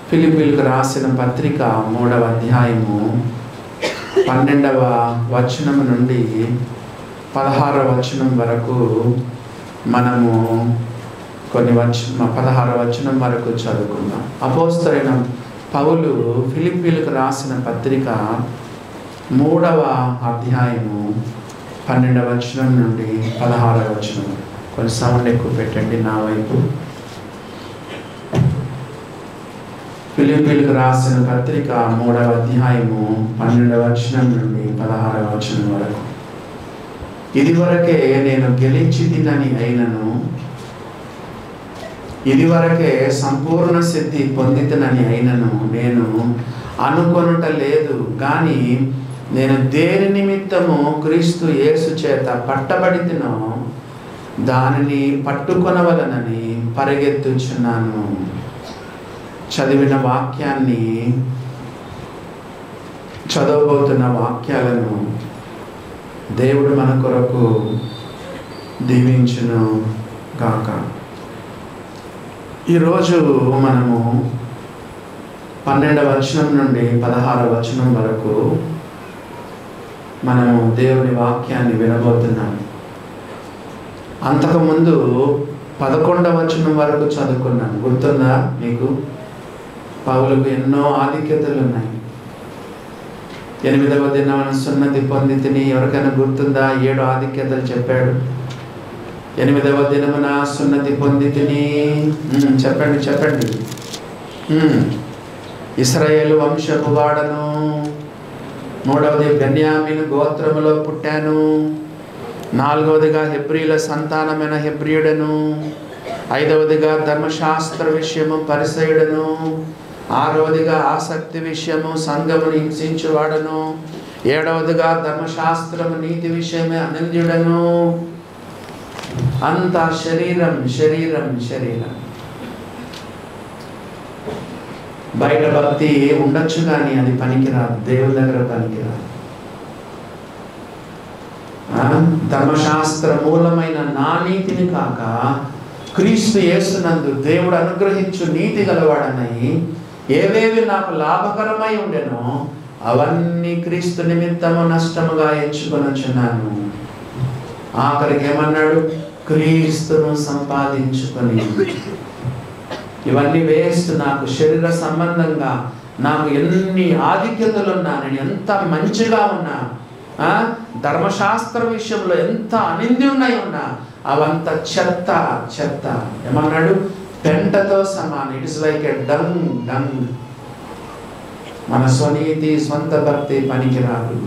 ఫిలిప్పీలకు రాసిన పత్రిక 3వ అధ్యాయము 12వ వచనం నుండి 16వ వచనం వరకు మనము 16వ వచనం వరకు చదువుకుందాం. అపోస్తలుడైన పౌలు ఫిలిప్పీలకు రాసిన పత్రిక 3వ అధ్యాయము 12వ వచనం నుండి 16వ వచనం. కొంచెం సౌండ్ ఎక్కువ పెట్టండి నా వైపు. ఫిలిప్పీలకు రాసిన పత్రిక 3వ అధ్యాయము 12వ వచనం నుండి 16వ వచనం వరకు. ఇదివరకే నేను గెలిచితినని అయినను, ఇదివరకే సంపూర్ణ సిద్ధి పొందితనని అయినను నేను అనుకొనుట లేదు. కానీ నేను దేని నిమిత్తము క్రీస్తు యేసు చేత పట్టబడితినో దానిని పట్టుకొనవలనని పరిగెత్తుచున్నాను. చదివిన వాక్యాన్ని, చదవబోతున్న వాక్యాలను దేవుడు మన కొరకు దీవించును గాక. ఈరోజు మనము 12వ వచనం నుండి 16వ వచనం వరకు మనము దేవుని వాక్యాన్ని వినబోతున్నాము. అంతకుముందు 11వ వచనం వరకు చదువుకున్నాను. గుర్తుందా మీకు? పౌలుకు ఎన్నో ఆధిక్యతలు ఉన్నాయి. 8వ దినమున సున్నతి పొందితిని. ఎవరికైనా గుర్తుందా? 7 ఆధిక్యతలు చెప్పాడు. 8వ దినమున సున్నతి పొందితిని. చెప్పండి. ఇశ్రాయేలు వంశపు వాడను. 3వది బెన్యామీను గోత్రములో పుట్టాను. 4వదిగా హెబ్రీల సంతానమైన హెబ్రీయుడను. 5వదిగా ధర్మశాస్త్ర విషయము పరిసయుడను. 6వదిగా ఆసక్తి విషయము సంఘమును హింసించువాడను. 7వదిగా ధర్మశాస్త్రము నీతి విషయమే అనింద్యుడను. అంతా శరీరం. బయట భక్తి ఉండొచ్చు కానీ అది పనికిరాదు, దేవుని దగ్గర పనికిరాదు. ధర్మశాస్త్ర మూలమైన నా నీతిని కాక క్రీస్తు యేసునందు దేవుడు అనుగ్రహించు నీతి గలవాడనై ఏవేవి నాకు లాభకరమై ఉండెనో అవన్నీ క్రీస్తు నిమిత్తము నష్టముగా ఎంచుకొనొచ్చున్నాను. ఆఖరికి ఏమన్నాడు? క్రీస్తును సంపాదించుకొని. ఇవన్నీ వేస్ట్. నాకు శరీర సంబంధంగా నాకు ఎన్ని ఆధిక్యతలున్నా, నేను ఎంత మంచిగా ఉన్నా, ధర్మశాస్త్ర విషయంలో ఎంత అనింద్యున్నై ఉన్నా అవంత చెత్త. ఏమన్నాడు? పెంటతో సమానం. It's like a dung. మన స్వనీతి, సొంత భక్తి పనికిరాదు.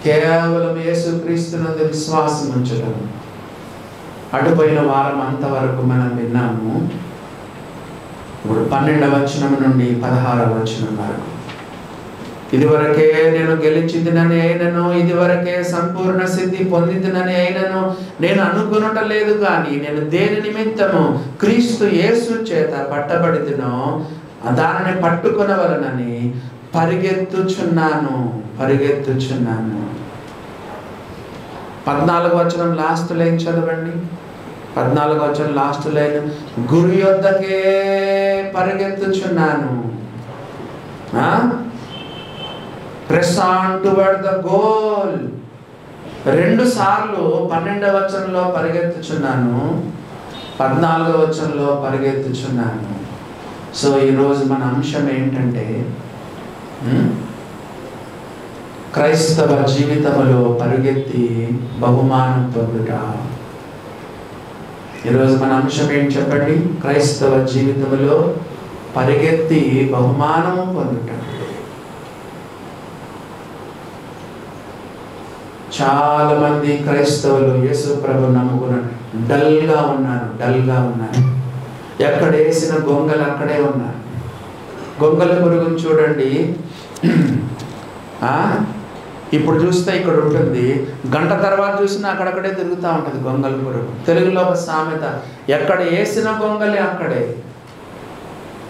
కేవలం యేసుక్రీస్తునందు విశ్వాసం ఉంచడం. అటుపోయిన వారం అంతవరకు మనం విన్నాము. ఇప్పుడు 12వ వచనం నుండి 16వ వచనం వరకు. ఇదివరకే నేను గెలిచితినని అయినను, ఇదివరకే సంపూర్ణ సిద్ధి పొందితినని అయినను నేను అనుకొనుట లేదు. కానీ నేను దేని నిమిత్తము క్రీస్తు యేసు చేత పట్టబడితినో దానిని పట్టుకొనవలనని పరిగెత్తుచున్నాను. 14వ వచనం లాస్ట్ లైన్ చదవండి. 14వ వచనం లాస్ట్ లైన్, గురు యొద్దకే పరిగెత్తుచున్నాను. Press on toward the goal. 2 సార్లు 12వ వచనంలో పరిగెత్తుచున్నాను, 14వ వచనంలో పరిగెత్తుచున్నాను. సో ఈరోజు మన అంశం ఏంటంటే క్రైస్తవ జీవితంలో పరిగెత్తి బహుమానం పొందుట. ఈరోజు మన అంశం ఏంటి చెప్పండి? క్రైస్తవ జీవితంలో పరిగెత్తి బహుమానము పొందుట. చాలా మంది క్రైస్తవులు యేసు ప్రభు నమ్ముకున్నారు, డల్గా ఉన్నారు. ఎక్కడ వేసిన గొంగలు అక్కడే ఉన్నారు. గొంగల పురుగును చూడండి, ఇప్పుడు చూస్తే ఇక్కడ ఉంటుంది, గంట తర్వాత చూసినా అక్కడక్కడే తిరుగుతూ ఉంటుంది గొంగల పురుగు. తెలుగులో ఒక సామెత, ఎక్కడ వేసిన గొంగలి అక్కడే.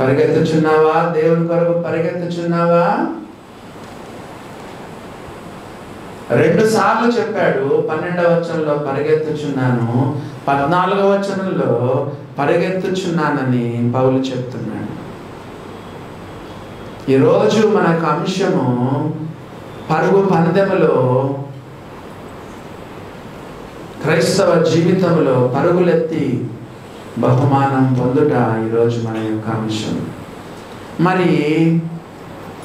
పరిగెత్తుచున్నావా? దేవుని కొరకు పరిగెత్తుచున్నావా? 2 సార్లు చెప్పాడు. 12వ వచనంలో పరిగెత్తుచున్నాను, 14వ వచనంలో పరిగెత్తుచున్నానని పౌలు చెప్తున్నాడు. ఈరోజు మనకు అంశము పరుగు పందెములో, క్రైస్తవ జీవితంలో పరుగులెత్తి బహుమానం పొందుట ఈరోజు మన యొక్క అంశం. మరి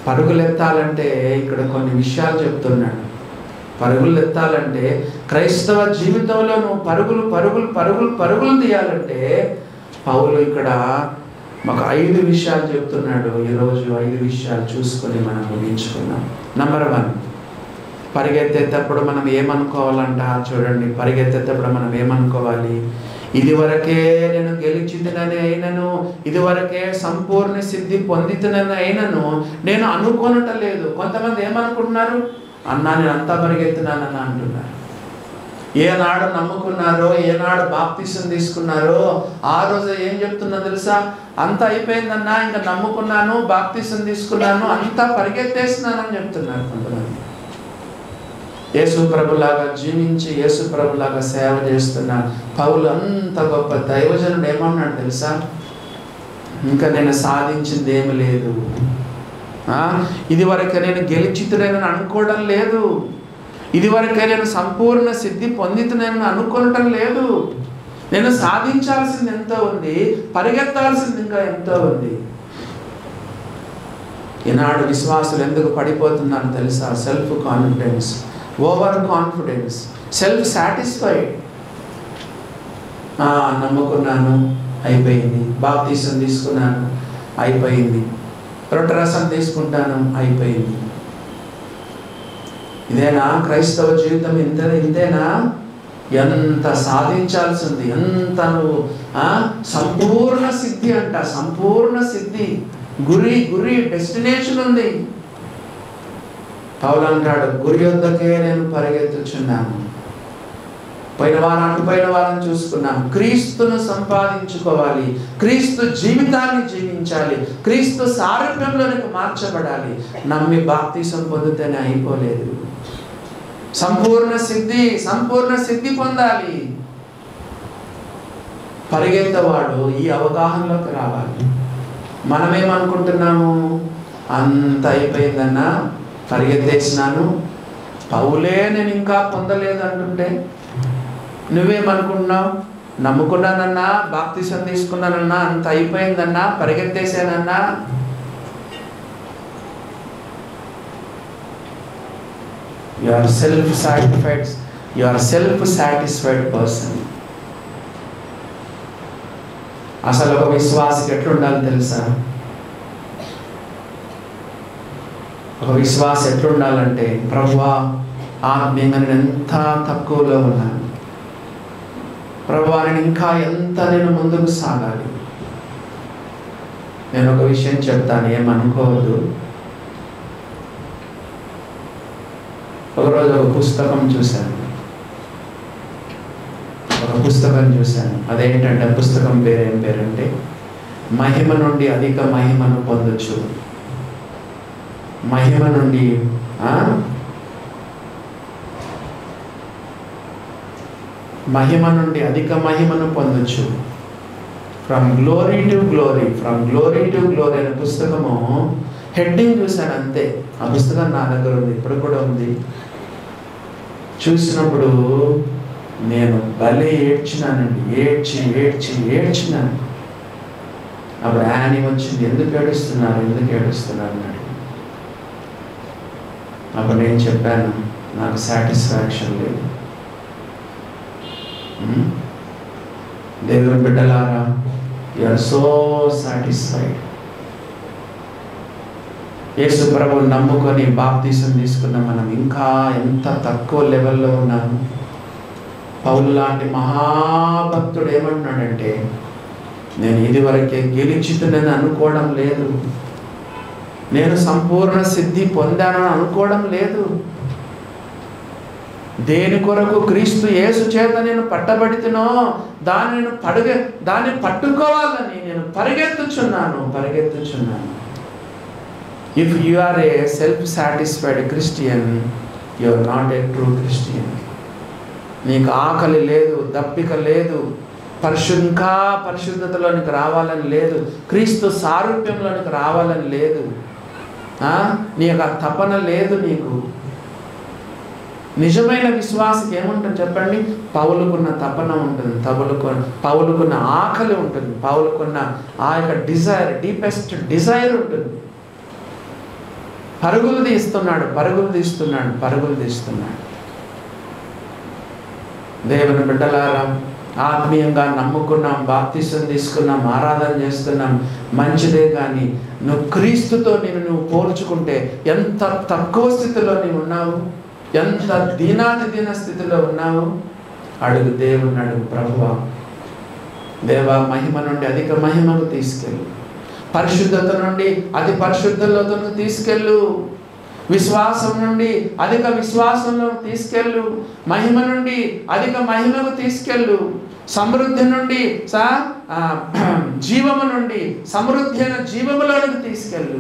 పరుగులెత్తాలంటే ఇక్కడ కొన్ని విషయాలు చెప్తున్నాడు. పరుగులు ఎత్తాలంటే, క్రైస్తవ జీవితంలో నువ్వు పరుగులు పరుగులు పరుగులు పరుగులు తీయాలంటే పౌలు ఇక్కడ మాకు 5 విషయాలు చెప్తున్నాడు. ఈరోజు 5 విషయాలు చూసుకొని మనం ముగించుకున్నాం. నంబర్ 1, పరిగెత్తేటప్పుడు మనం ఏమనుకోవాలంట చూడండి. పరిగెత్తేటప్పుడు మనం ఏమనుకోవాలి? ఇదివరకే నేను గెలిచినని అయినను, ఇదివరకే సంపూర్ణ సిద్ధి పొందితునని అయినను నేను అనుకోనటం లేదు. కొంతమంది ఏమనుకుంటున్నారు? అన్నా నేను అంతా పరిగెత్తున్నానని అంటున్నారు. ఏనాడు నమ్ముకున్నారో, ఏనాడు బాప్తిసం తీసుకున్నారో ఆ రోజు ఏం చెప్తున్నా తెలుసా? అంతా అయిపోయిందన్నా, ఇంకా నమ్ముకున్నాను, బాప్తిసం తీసుకున్నాను, అంతా పరిగెత్తేస్తున్నానని చెప్తున్నారు కొంతమంది. యేసు ప్రభులాగా జీవించి యేసు ప్రభులాగా సేవ చేస్తున్న పౌలు అంత గొప్ప దైవజనుడు ఏమన్నాడు తెలుసా? ఇంకా నేను సాధించింది ఏమి లేదు, ఇదివరకే నేను గెలిచితుడని అనుకోవడం లేదు, ఇదివరకే నేను సంపూర్ణ సిద్ధి పొందితునని అనుకోవటం లేదు. నేను సాధించాల్సింది ఎంతో ఉంది, పరిగెత్తాల్సింది ఇంకా ఎంతో ఉంది. ఈనాడు విశ్వాసులు ఎందుకు పడిపోతున్నారో తెలుసా? Self confidence, over confidence, self satisfied. నమ్ముకున్నాను, అయిపోయింది. బాప్తిసం తీసుకున్నాను, అయిపోయింది. రొట్టెరసం తీసుకుంటాను, అయిపోయింది. ఇదేనా క్రైస్తవ జీవితం? ఇంతేనా? ఎంత సాధించాల్సింది, ఎంత నువ్వు సంపూర్ణ సిద్ధి అంట, సంపూర్ణ సిద్ధి, గురి డెస్టినేషన్ ఉంది. పౌలు అంటాడు, గురి వద్దకే నేను పరిగెత్తుచున్నాను. పోయిన వారం చూసుకున్నాం. క్రీస్తును సంపాదించుకోవాలి, క్రీస్తు జీవితాన్ని జీవించాలి, క్రీస్తు సారూప్యంలోనికి మార్చబడాలి. నమ్మి బాప్తిసం పొందితేనే అయిపోలేదు. సంపూర్ణ సిద్ధి పొందాలి. పరిగెత్తవాడు ఈ అవగాహనలోకి రావాలి. మనమేమనుకుంటున్నాము? అంత అయిపోయిందన్నా, పరిగెత్తేసినాను, పౌలే నేను ఇంకా పొందలేదు అంటుంటే నువ్వేమనుకుంటున్నావు? నమ్ముకున్నానన్నా, బాప్తిసం తీసుకున్నానన్నా, అంత అయిపోయిందన్నా, పరిగెత్తేసానన్నా. You are self-satisfied person. అసలు ఒక విశ్వాసికి ఎట్లుండాలి తెలుసా? ఒక విశ్వాసి ఎట్లుండాలంటే, ప్రభువా ఆత్మీయంగా నేను ఎంత తక్కువలో ఉన్నాను, ప్రభువా నేను ఇంకా ఎంత నేను ముందుకు సాగాలి. నేను ఒక విషయం చెప్తాను, ఏమనుకోవద్దు. ఒకరోజు ఒక పుస్తకం చూశాను. అదేంటంటే పుస్తకం పేరు ఏం పేరంటే, మహిమ నుండి అధిక మహిమను పొందొచ్చు. మహిమ నుండి అధిక మహిమను పొందొచ్చు. ఫ్రమ్ గ్లోరీ టు గ్లోరీ అనే పుస్తకము హెడ్డింగ్ చూశాను అంతే. ఆ పుస్తకం నా దగ్గర ఉంది, ఇప్పుడు కూడా ఉంది. చూసినప్పుడు నేను భలే ఏడ్చినానండి, ఏడ్చినాను. అప్పుడు యానీ వచ్చింది, ఎందుకు ఏడుస్తున్నారు అన్నాడు. అప్పుడు నేను చెప్పాను, నాకు సాటిస్ఫాక్షన్ లేదు. దేవుని బిడ్డలారా, యు ఆర్ సో సాటిస్ఫైడ్. యేసు ప్రభువుని నమ్ముకొని బాప్తిసం తీసుకున్న మనం ఇంకా ఎంత తక్కువ లెవెల్లో ఉన్నాము. పౌలు లాంటి మహాభక్తుడు ఏమంటున్నాడంటే, నేను ఇదివరకే గెలిచితునని అనుకోవడం లేదు, నేను సంపూర్ణ సిద్ధి పొందానని అనుకోవడం లేదు. దేని కొరకు క్రీస్తు యేసు చేత నేను పట్టబడితినో దాన్ని పట్టుకోవాలని నేను పరిగెత్తుచున్నాను. If you are a self-satisfied Christian, you are not a true Christian. నీకు ఆకలి లేదు, దప్పిక లేదు, పరిశుద్ధతలోనికి రావాలని లేదు, క్రీస్తు సారూప్యంలోనికి రావాలని లేదు. నీ యొక్క తపన లేదు నీకు. నిజమైన విశ్వాసకి ఏముంటుంది చెప్పండి? పౌలుకున్న తపన ఉంటుంది, పౌలుకున్న ఆకలి ఉంటుంది, పౌలుకున్న ఆ యొక్క డిజైర్, డీపెస్ట్ డిజైర్ ఉంటుంది. పరుగులు తీస్తున్నాడు. దేవుని బిడ్డలారా, ఆత్మీయంగా నమ్ముకున్నాం, బాప్తిసం తీసుకున్నాం, ఆరాధన చేస్తున్నాం, మంచిదే. కానీ నువ్వు క్రీస్తుతో నువ్వు పోల్చుకుంటే ఎంత తక్కువ స్థితిలో నీవు ఉన్నావు, ఎంత దీన స్థితిలో ఉన్నావు. అడుగు, దేవుని అడుగు, ప్రభువా దేవా మహిమ నుండి అధిక మహిమకు తీసుకెళ్ళు, పరిశుద్ధత నుండి అతి పరిశుద్ధతను తీసుకెళ్ళు, విశ్వాసం నుండి అధిక విశ్వాసంలో తీసుకెళ్ళు, మహిమ నుండి అధిక మహిమకు తీసుకెళ్ళు, సమృద్ధి నుండి జీవము నుండి సమృద్ధి అయిన జీవములోనికి తీసుకెళ్ళు,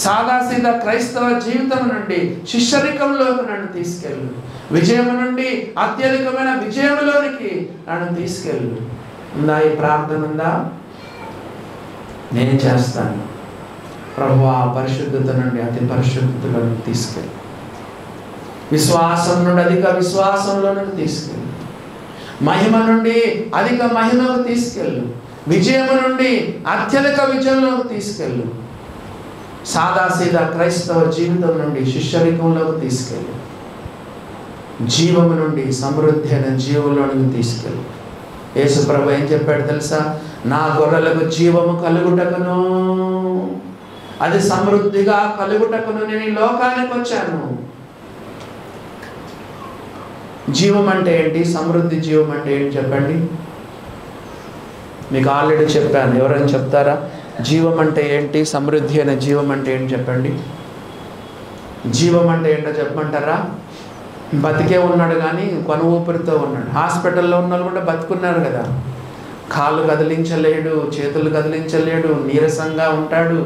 సాదాసీదా క్రైస్తవ జీవితం నుండి శిష్యరికంలోకి నన్ను తీసుకెళ్ళు, విజయము నుండి అత్యధికమైన విజయములోనికి నన్ను తీసుకెళ్ళు. ఉందా ఈ ప్రార్థన? ఉందా? నేను చేస్తాను. ప్రభువా పరిశుద్ధత నుండి అతి పరిశుద్ధతలోకి తీసుకెళ్ళి, విశ్వాసం నుండి అధిక విశ్వాసంలోనికి తీసుకెళ్ళి, మహిమ నుండి అధిక మహిమకు తీసుకెళ్ళు, విజయము నుండి అత్యధిక విజయంలోకి తీసుకెళ్ళు, సాదాసీదా క్రైస్తవ జీవితం నుండి శిష్యరికంలోకి తీసుకెళ్ళు, జీవము నుండి సమృద్ధి అయిన జీవంలోనికి తీసుకెళ్ళు. యేసు ప్రభు ఏం చెప్పాడు తెలుసా? నా గొర్రెలకు జీవము కలుగుటకును అది సమృద్ధిగా కలుగుటకును నేను ఈ లోకానికి వచ్చాను. జీవం అంటే ఏంటి? సమృద్ధి జీవం అంటే ఏంటి చెప్పండి? మీకు ఆల్రెడీ చెప్పాను, ఎవరైనా చెప్తారా? జీవం అంటే ఏంటి, సమృద్ధి అయిన జీవం అంటే ఏంటి చెప్పండి? జీవం అంటే ఏంటో చెప్పమంటారా? బతికే ఉన్నాడు కానీ కొన ఊపిరితో ఉన్నాడు. హాస్పిటల్లో ఉన్న వాళ్ళు కూడా బతుకున్నారు కదా. కాళ్ళు కదిలించలేడు, చేతులు కదిలించలేడు, నీరసంగా ఉంటాడు.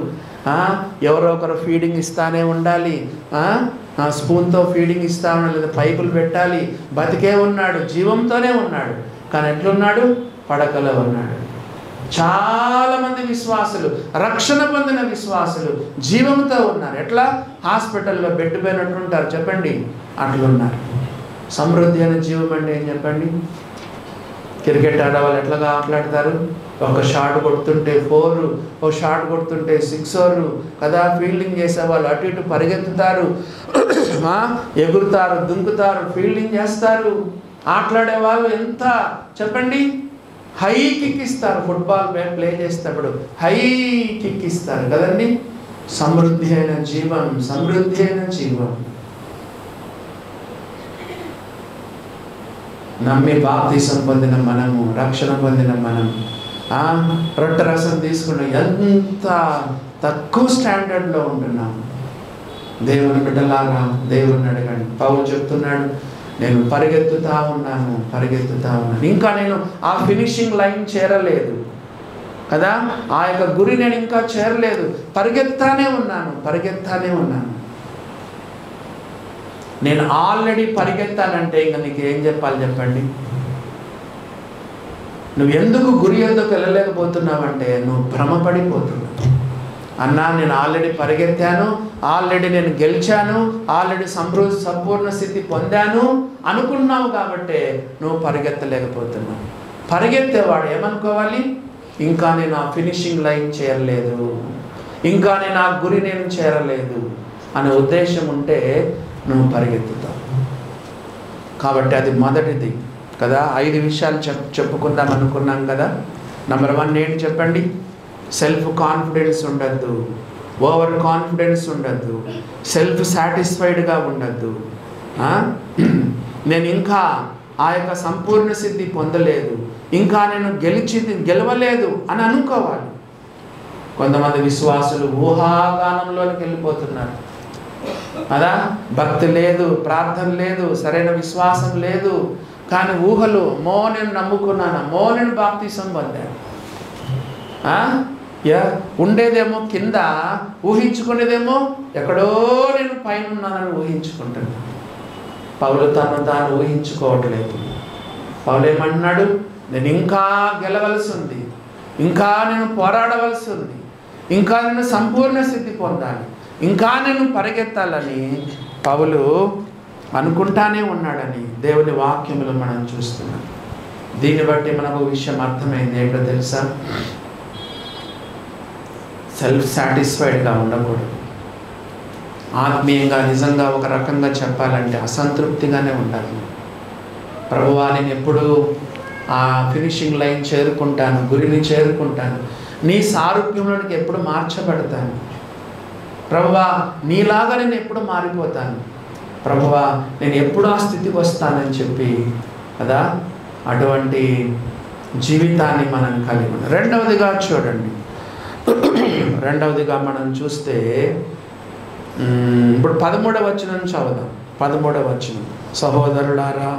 ఎవరో ఒకరు ఫీడింగ్ ఇస్తానే ఉండాలి, స్పూన్తో ఫీడింగ్ ఇస్తా ఉండాలి, లేదా పైపులు పెట్టాలి. బతికే ఉన్నాడు, జీవంతోనే ఉన్నాడు. కానీ ఎట్లున్నాడు? పడకలో ఉన్నాడు. చాలామంది విశ్వాసులు, రక్షణ పొందిన విశ్వాసులు జీవంతో ఉన్నారు. ఎట్లా? హాస్పిటల్లో బెడ్ పోయినట్టుంటారు చెప్పండి, అట్లున్నారు. సమృద్ధి అయిన జీవం అంటే ఏం చెప్పండి? క్రికెట్ ఆడేవాళ్ళు ఎట్లాగా ఆటలాడతారు? ఒక షాట్ కొడుతుంటే 4, ఒక షాట్ కొడుతుంటే 6 కదా. ఫీల్డింగ్ చేసేవాళ్ళు అటు ఇటు పరిగెత్తుతారు, ఎగురుతారు, దుంకుతారు, ఫీల్డింగ్ చేస్తారు. ఆటలాడే వాళ్ళు ఎంత చెప్పండి, హై కిక్ ఇస్తారు. ఫుట్బాల్ ప్లే చేసేటప్పుడు హై కిక్ ఇస్తారు కదండి. సమృద్ధి అయిన జీవం, సమృద్ధి అయిన జీవం. నమ్మి బాప్తిసం పొందిన మనము, రక్షణ పొందిన మనం రొట్టె రసం తీసుకున్న ఎంత తక్కువ స్టాండర్డ్లో ఉంటున్నాం. దేవుని బిడ్డలారా, దేవుని అడగండి. పౌలు చెప్తున్నాడు, నేను పరిగెత్తుతా ఉన్నాను. ఇంకా నేను ఆ ఫినిషింగ్ లైన్ చేరలేదు కదా, ఆ యొక్క గురి నేను ఇంకా చేరలేదు. పరిగెత్తానే ఉన్నాను. నేను ఆల్రెడీ పరిగెత్తానంటే ఇంకా నీకు ఏం చెప్పాలి చెప్పండి? నువ్వు ఎందుకు గురి ఎందుకు వెళ్ళలేకపోతున్నావంటే నువ్వు భ్రమపడిపోతున్నావు. అన్నా నేను ఆల్రెడీ పరిగెత్తాను, ఆల్రెడీ నేను గెలిచాను, ఆల్రెడీ సంపూర్ణ స్థితి పొందాను అనుకున్నావు కాబట్టి నువ్వు పరిగెత్తలేకపోతున్నావు. పరిగెత్తేవాడు ఏమనుకోవాలి? ఇంకా నేను ఆ ఫినిషింగ్ లైన్ చేరలేదు, ఇంకా నేను ఆ గురి నేను చేరలేదు అనే ఉద్దేశం ఉంటే నువ్వు పరిగెత్తుతావు. కాబట్టి అది మొదటిది కదా. 5 విషయాలు చెప్పుకుందాం అనుకున్నాం కదా. నెంబర్ 1 ఏంటి చెప్పండి? సెల్ఫ్ కాన్ఫిడెన్స్ ఉండద్దు, ఓవర్ కాన్ఫిడెన్స్ ఉండద్దు, సెల్ఫ్ సాటిస్ఫైడ్గా ఉండద్దు. నేను ఇంకా ఆ యొక్క సంపూర్ణ సిద్ధి పొందలేదు, ఇంకా నేను గెలవలేదు అని అనుకోవాలి. కొంతమంది విశ్వాసులు ఊహాగానంలోకి వెళ్ళిపోతున్నారు కదా. భక్తి లేదు, ప్రార్థన లేదు, సరైన విశ్వాసం లేదు, కానీ ఊహలు. నేను నమ్ముకున్నాను, నేను బాప్తిసం పొందాను. ఉండేదేమో కింద, ఊహించుకునేదేమో ఎక్కడో నేను పైన ఉన్నానని ఊహించుకుంటున్నాను. పౌలు తాను ఊహించుకోవట్లేదు. పౌలు ఏమంటున్నాడు? నేను ఇంకా గెలవలసి ఉంది, ఇంకా నేను పోరాడవలసి ఉంది, ఇంకా నేను సంపూర్ణ స్థితి పొందాలి, ఇంకా నేను పరిగెత్తాలని పౌలు అనుకుంటానే ఉన్నాడని దేవుని వాక్యములు మనం చూస్తున్నాం. దీన్ని బట్టి మనకు విషయం అర్థమైంది. ఏంటో తెలుసా? సెల్ఫ్ సాటిస్ఫైడ్గా ఉండకూడదు. ఆత్మీయంగా నిజంగా ఒక రకంగా చెప్పాలంటే అసంతృప్తిగానే ఉండాలి. ప్రభువా, నేను ఎప్పుడు ఆ ఫినిషింగ్ లైన్ చేరుకుంటాను, గురిని చేరుకుంటాను, నీ సారూప్యంలోనికి ఎప్పుడు మార్చబడతాను ప్రభువా, నీలాగా నేను ఎప్పుడు మారిపోతాను ప్రభువా, నేను ఎప్పుడు ఆ స్థితికి వస్తానని చెప్పి కదా అటువంటి జీవితాన్ని మనం కలిగి ఉన్నాం. రెండవదిగా చూడండి, రెండవదిగా మనం చూస్తే ఇప్పుడు 13వ వచనం చదువుదాం. 13వ వచనం, సహోదరులారా,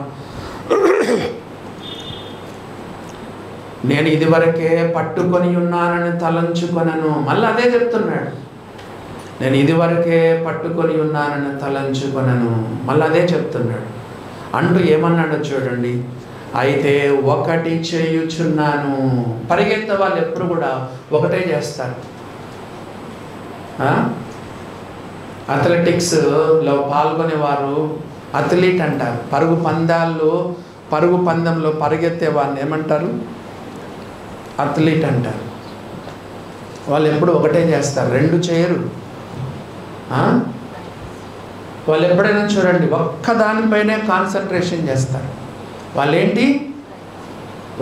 నేను ఇదివరకే పట్టుకొని ఉన్నానని తలంచుకొనను. మళ్ళీ అదే చెప్తున్నాడు, నేను ఇదివరకే పట్టుకొని ఉన్నానని తలంచుకొనను. మళ్ళీ అదే చెప్తున్నాడు. అంటూ ఏమన్నాడో చూడండి, అయితే ఒకటి చేయుచున్నాను. పరిగెత్తే వాళ్ళు ఎప్పుడు కూడా ఒకటే చేస్తారు. అథ్లెటిక్స్లో పాల్గొనేవారు అథ్లీట్ అంటారు. పరుగు పందెంలో పరిగెత్తే వారిని ఏమంటారు? అథ్లీట్ అంటారు. వాళ్ళు ఎప్పుడు ఒకటే చేస్తారు, రెండు చేయరు. వాళ్ళు ఎప్పుడైనా చూడండి ఒక్కదానిపైనే కాన్సన్ట్రేషన్ చేస్తారు. వాళ్ళేంటి?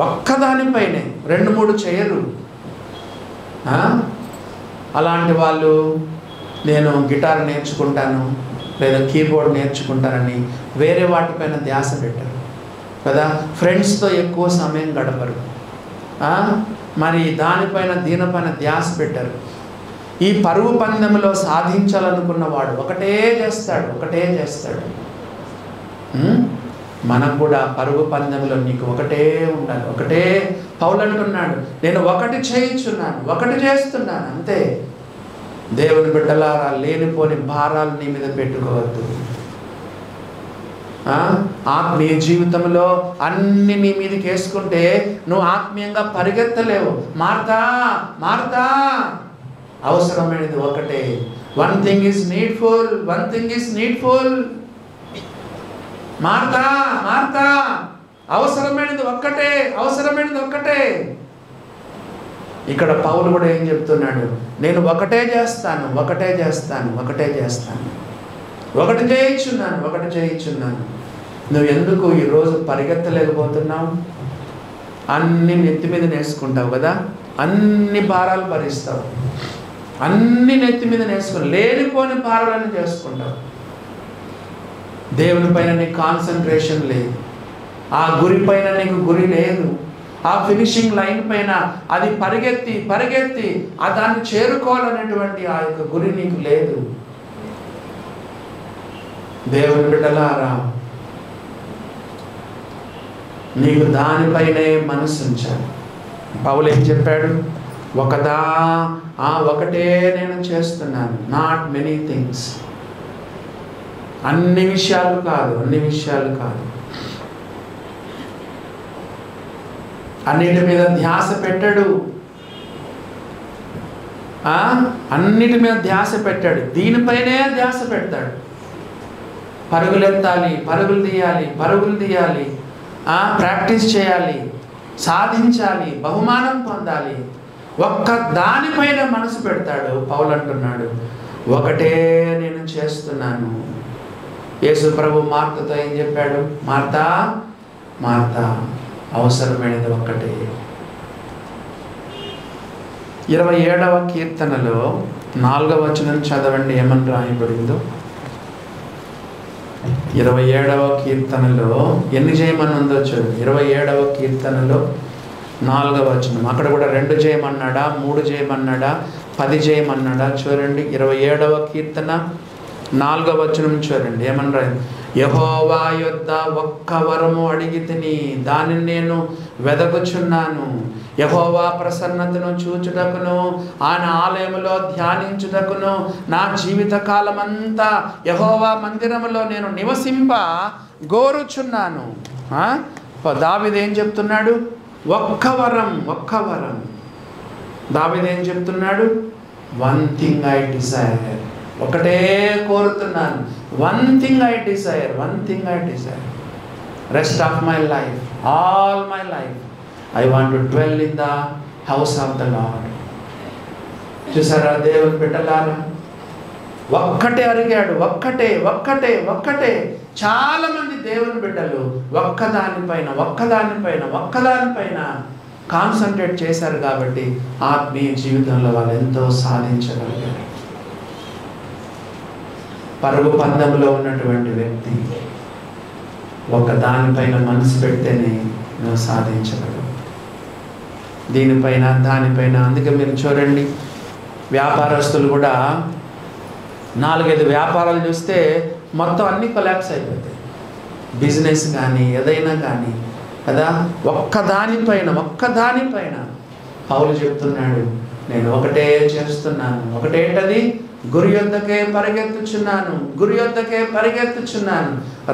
ఒక్కదానిపైనే, 2-3 చేయరు. అలాంటి వాళ్ళు నేను గిటార్ నేర్చుకుంటాను లేదా కీబోర్డ్ నేర్చుకుంటానని వేరే వాటిపైన ధ్యాస పెట్టరు కదా. ఫ్రెండ్స్తో ఎక్కువ సమయం గడపరు, మరి దీనిపైన ధ్యాస పెట్టరు. ఈ పరుగు పందెంలో సాధించాలనుకున్నవాడు ఒకటే చేస్తాడు. మనకు కూడా పరుగు పందెంలో నీకు ఒకటే ఉండాలి. ఒకటే పౌలు అంటున్నాడు, నేను ఒకటి చేయించున్నాను, ఒకటి చేస్తున్నాను, అంతే. దేవుని బిడ్డలారా, లేనిపోని భారాలు నీ మీద పెట్టుకోవద్దు. ఆత్మీయ జీవితంలో అన్ని నీ మీదకి వేసుకుంటే నువ్వు ఆత్మీయంగా పరిగెత్తలేవు. మార్తా అవసరమైనది ఒకటే. One thing is needful. Martha అవసరమైనది ఒక్కటే. ఇక్కడ పౌలు కూడా ఏం చెప్తున్నాడు? నేను ఒకటే చేస్తాను. ఒకటి చేయించున్నాను. నువ్వు ఎందుకు ఈరోజు పరిగెత్తలేకపోతున్నావు? అన్ని నెత్తి మీద నేసుకుంటావు కదా, అన్ని భారాలు భరిస్తావు, అన్ని నెత్తి మీద నేసుకుని లేనిపోని భారాలను చేసుకుంటావు. దేవుని పైన నీకు కాన్సన్ట్రేషన్ లేదు, ఆ గురి పైన నీకు గురి లేదు, ఆ ఫినిషింగ్ లైన్ పైన అది పరిగెత్తి దాన్ని చేరుకోవాలనేటువంటి ఆ యొక్క గురి నీకు లేదు. దేవుని బిడ్డలారా, నీకు దానిపైనే మనసు ఉంచాలి. పౌలు ఏం చెప్పాడు? ఒకటే నేను చేస్తున్నాను, నాట్ మెనీ థింగ్స్. అన్ని విషయాలు కాదు, అన్నిటి మీద ధ్యాస పెట్టాడు. అన్నిటి మీద ధ్యాస పెట్టాడు, దీనిపైనే ధ్యాస పెడతాడు. పరుగులెత్తాలి, పరుగులు తీయాలి, ప్రాక్టీస్ చేయాలి, సాధించాలి, బహుమానం పొందాలి. ఒక్క దానిపైన మనసు పెడతాడు. పౌలు అంటున్నాడు, ఒకటే నేను చేస్తున్నాను. యేసు ప్రభు మార్తతో ఏం చెప్పాడు? మార్తా అవసరమైనది ఒక్కటే. 27వ కీర్తనలో 4వ వచనం చదవండి, ఏమని రాయబడిందో. 27వ కీర్తనలో ఎన్ని చేయమని ఉందో చూడండి. 27వ కీర్తనలో 4వ వచనం. అక్కడ కూడా 2 చేయమన్నాడా, 3 చేయమన్నాడా, 10 చేయమన్నాడా? చూడండి 27వ కీర్తన 4వ వచనం చూడండి, ఏమన్నా? యెహోవా యొద్ద ఒక్క వరము అడిగితిని, దానిని నేను వెదకుచున్నాను. యెహోవా ప్రసన్నతను చూచుటకును, ఆయన ఆలయములో ధ్యానించుటకును నా జీవిత కాలమంతా యెహోవా మందిరములో నేను నివసింప గోరుచున్నాను. దావీదు ఏం చెప్తున్నాడు? ఒక్క వరం. దావీదు ఏం చెప్తున్నాడు? వన్ థింగ్ ఐ డిజైర్, ఒకటే కోరుతున్నాను. One thing I desire, rest of my life, all my life I want to dwell in the house of the lord. చూసారా దేవుని బిడ్డలారా, ఒక్కటే అడిగాడు, ఒక్కటే. చాలా మంది దేవుని బిడ్డలు ఒక్కదానిపైన కాన్సన్ట్రేట్ చేశారు కాబట్టి ఆత్మీయ జీవితంలో వాళ్ళు ఎంతో సాధించగలిగారు. పరుగు పందెంలో ఉన్నటువంటి వ్యక్తి దానిపైన మనసు పెడితేనే నువ్వు సాధించగలవు, దీనిపైన దానిపైన. అందుకే మీరు చూడండి, వ్యాపారస్తులు కూడా 4-5 వ్యాపారాలు చూస్తే మొత్తం అన్నీ కొలాప్స్ అయిపోతాయి. బిజినెస్ కానీ ఏదైనా కానీ కదా, ఒక్కదానిపైన పౌలు చెప్తున్నాడు, నేను ఒకటే చేస్తున్నాను. ఒకటేంటది? గురి యొద్దకే పరిగెత్తుచున్నాను.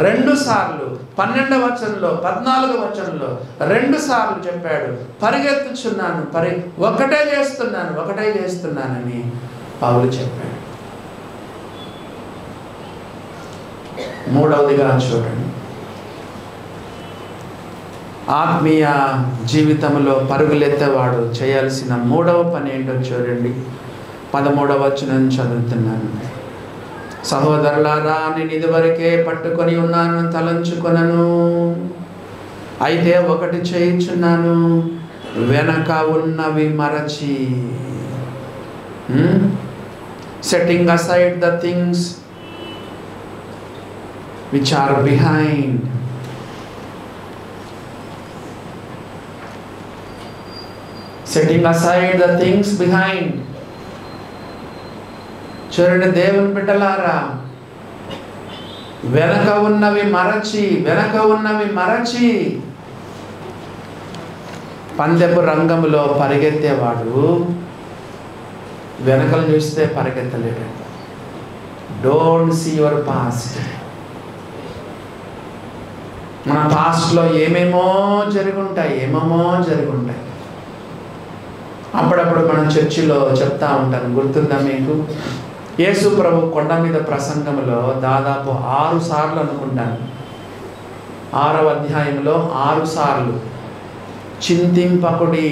2 సార్లు 12వ వచనంలో 14వ వచనంలో 2 సార్లు చెప్పాడు, పరిగెత్తుచున్నాను, ఒకటే చేస్తున్నానని పౌలు చెప్పాడు. 3వదిగా చూడండి, ఆత్మీయ జీవితంలో పరుగులెత్తేవాడు చేయాల్సిన 3వ పని ఏంటో చూడండి. 13వ వచనం చదువుతున్నాను. సహోదరులారా, నేను ఇదివరకే పట్టుకొని ఉన్నాను, తలంచుకొనను. అయితే ఒకటి చేయుచున్నాను, వెనక ఉన్నవి మరచి, setting aside the things which are behind. Setting aside the things behind. చూడండి దేవుని బిడ్డలారా, వెనక ఉన్నవి మరచి పందెపు రంగంలో పరిగెత్తేవాడు వెనకలు చూస్తే పరిగెత్తలేడు. Don't see your past. మన పాస్ట్లో ఏమేమో జరిగి ఉంటాయి. అప్పుడప్పుడు మన చర్చిలో చెప్తా ఉంటాను, గుర్తుందా మీకు? యేసు ప్రభు కొండ మీద ప్రసంగంలో దాదాపు 6 సార్లు అనుకుంటాను, 6వ అధ్యాయంలో 6 సార్లు చింతింపకుడి.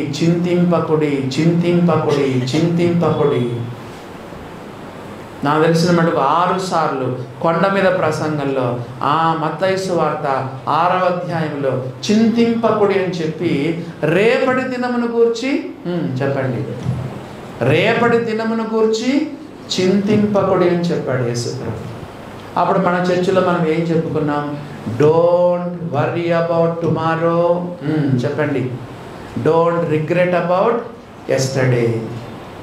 నాకు తెలిసిన మటుకు 6 సార్లు కొండ మీద ప్రసంగంలో, మత్తయి సువార్త 6వ అధ్యాయంలో చింతింపకుడి అని చెప్పి రేపటి దినమును గూర్చి చెప్పండి, రేపటి దినమును గూర్చి చింతింపకుడి అని చెప్పాడు యేసు ప్రభు. అప్పుడు మన చర్చిలో మనం ఏం చెప్పుకున్నాం? Don't worry about tomorrow. చెప్పండి, డోంట్ రిగ్రెట్ అబౌట్ ఎస్టర్డే.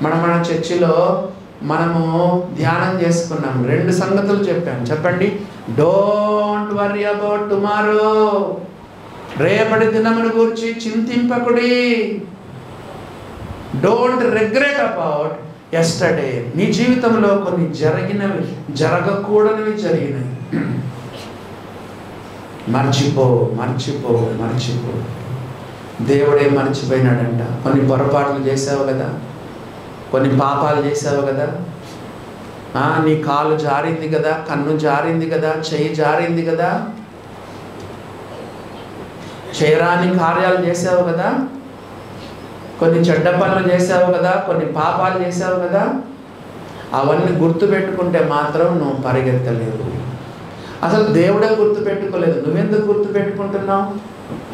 మన చర్చిలో మనము ధ్యానం చేసుకున్నాం, 2 సంగతులు చెప్పాను. చెప్పండి, డోంట్ వర్రీ అబౌట్ టుమారో, రేపటి దినమును గురించి చింతింపకుడి. Don't regret about yesterday. నీ జీవితంలో కొన్ని జరగకూడనివి జరిగినాయి. మర్చిపో. దేవుడే మర్చిపోయినాడంట. కొన్ని పొరపాట్లు చేసావు కదా, కొన్ని పాపాలు చేసావు కదా, నీ కాలు జారింది కదా, కన్ను జారింది కదా, చెయ్యి జారింది కదా, చేయరాని కార్యాలు చేసావు కదా, కొన్ని చెడ్డ పనులు చేసావు కదా, కొన్ని పాపాలు చేసావు కదా. అవన్నీ గుర్తుపెట్టుకుంటే మాత్రం నువ్వు పరిగెత్తలేవు. అసలు దేవుడే గుర్తుపెట్టుకోలేదు, నువ్వెందుకు గుర్తుపెట్టుకుంటున్నావు?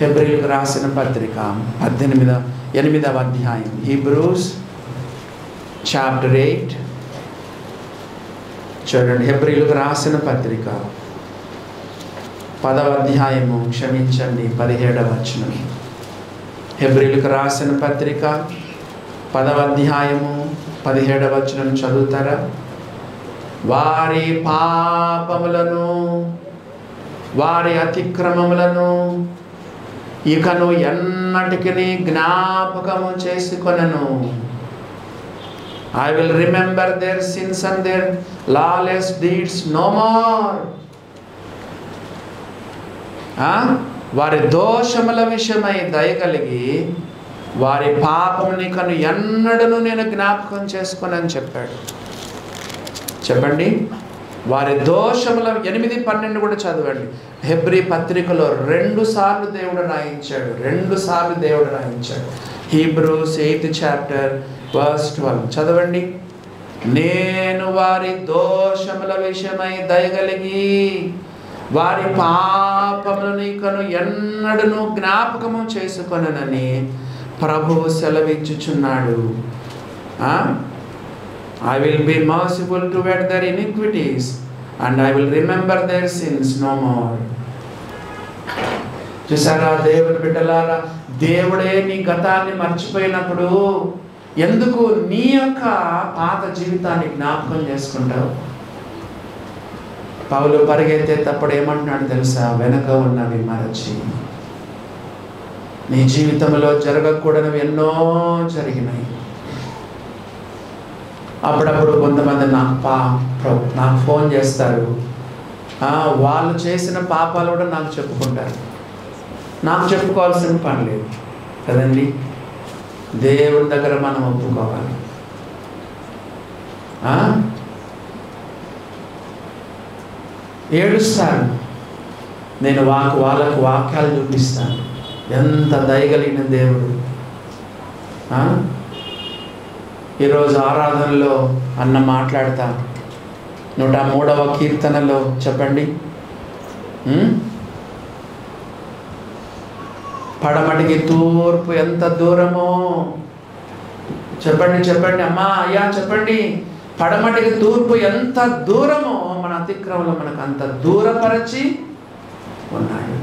హెబ్రీయులకు రాసిన పత్రిక 8వ అధ్యాయం, హీబ్రూస్ చాప్టర్ 8 చూడండి. హెబ్రీయులకు రాసిన పత్రిక 10వ అధ్యాయము, క్షమించండి 17వ వచనం. హెబ్రీయులకు రాసిన పత్రిక 10వ అధ్యాయము 17వ వచనం చదువుతారా? వారి పాపములను వారి అతిక్రమములను ఇకను ఎన్నటికి జ్ఞాపకము చేసుకొనను. I will remember their sins and their lawless deeds no more. వారి దోషముల విషయమై దయగలిగి వారి పాపముని కను ఎన్నడను నేను జ్ఞాపకం చేసుకొనని చెప్పాడు. చెప్పండి. వారి దోషముల 8:12 కూడా చదవండి. హెబ్రీ పత్రికలో 2 సార్లు దేవుడు రాయించాడు. 2 సార్లు దేవుడు రాయించాడు. హీబ్రూస్ 8th chapter verse 12 చదవండి. నేను వారి దోషముల విషయమై దయగలిగి వారి పాపములను ఇకను ఎన్నడను జ్ఞాపకము చేసుకొననని ప్రభువు సెలవిచ్చుచున్నాడు. I will be merciful toward their iniquities and I will remember their sins no more. చూసారా దేవుని బిడ్డలారా, దేవుడే నీ గతాన్ని మర్చిపోయినప్పుడు ఎందుకు నీ యొక్క పాత జీవితాన్ని జ్ఞాపకం చేసుకుంటావు? పౌలు పరిగెత్తేటప్పుడు ఏమంటున్నాడు తెలుసా? వెనక ఉన్నవి మరచి. నీ జీవితంలో జరగకూడనివి ఎన్నో జరిగినాయి. అప్పుడప్పుడు కొంతమంది నాకు ఫోన్ చేస్తారు. వాళ్ళు చేసిన పాపాలు కూడా నాకు చెప్పుకుంటారు. నాకు చెప్పుకోవాల్సిన పని లేదు కదండి. దేవుని దగ్గర మనం ఒప్పుకోవాలి. ఏడుస్తాను నేను, వాళ్ళకు వాక్యాలు చూపిస్తాను. ఎంత దయగలిగిన దేవుడు. ఈరోజు ఆరాధనలో అన్న మాట్లాడతా 103వ కీర్తనలో చెప్పండి. పడమటికి తూర్పు ఎంత దూరమో చెప్పండి అమ్మా, అయ్యా చెప్పండి. పడమటికి తూర్పు ఎంత దూరమో మన అతిక్రమంలో మనకు అంత దూరపరచి ఉన్నాడు.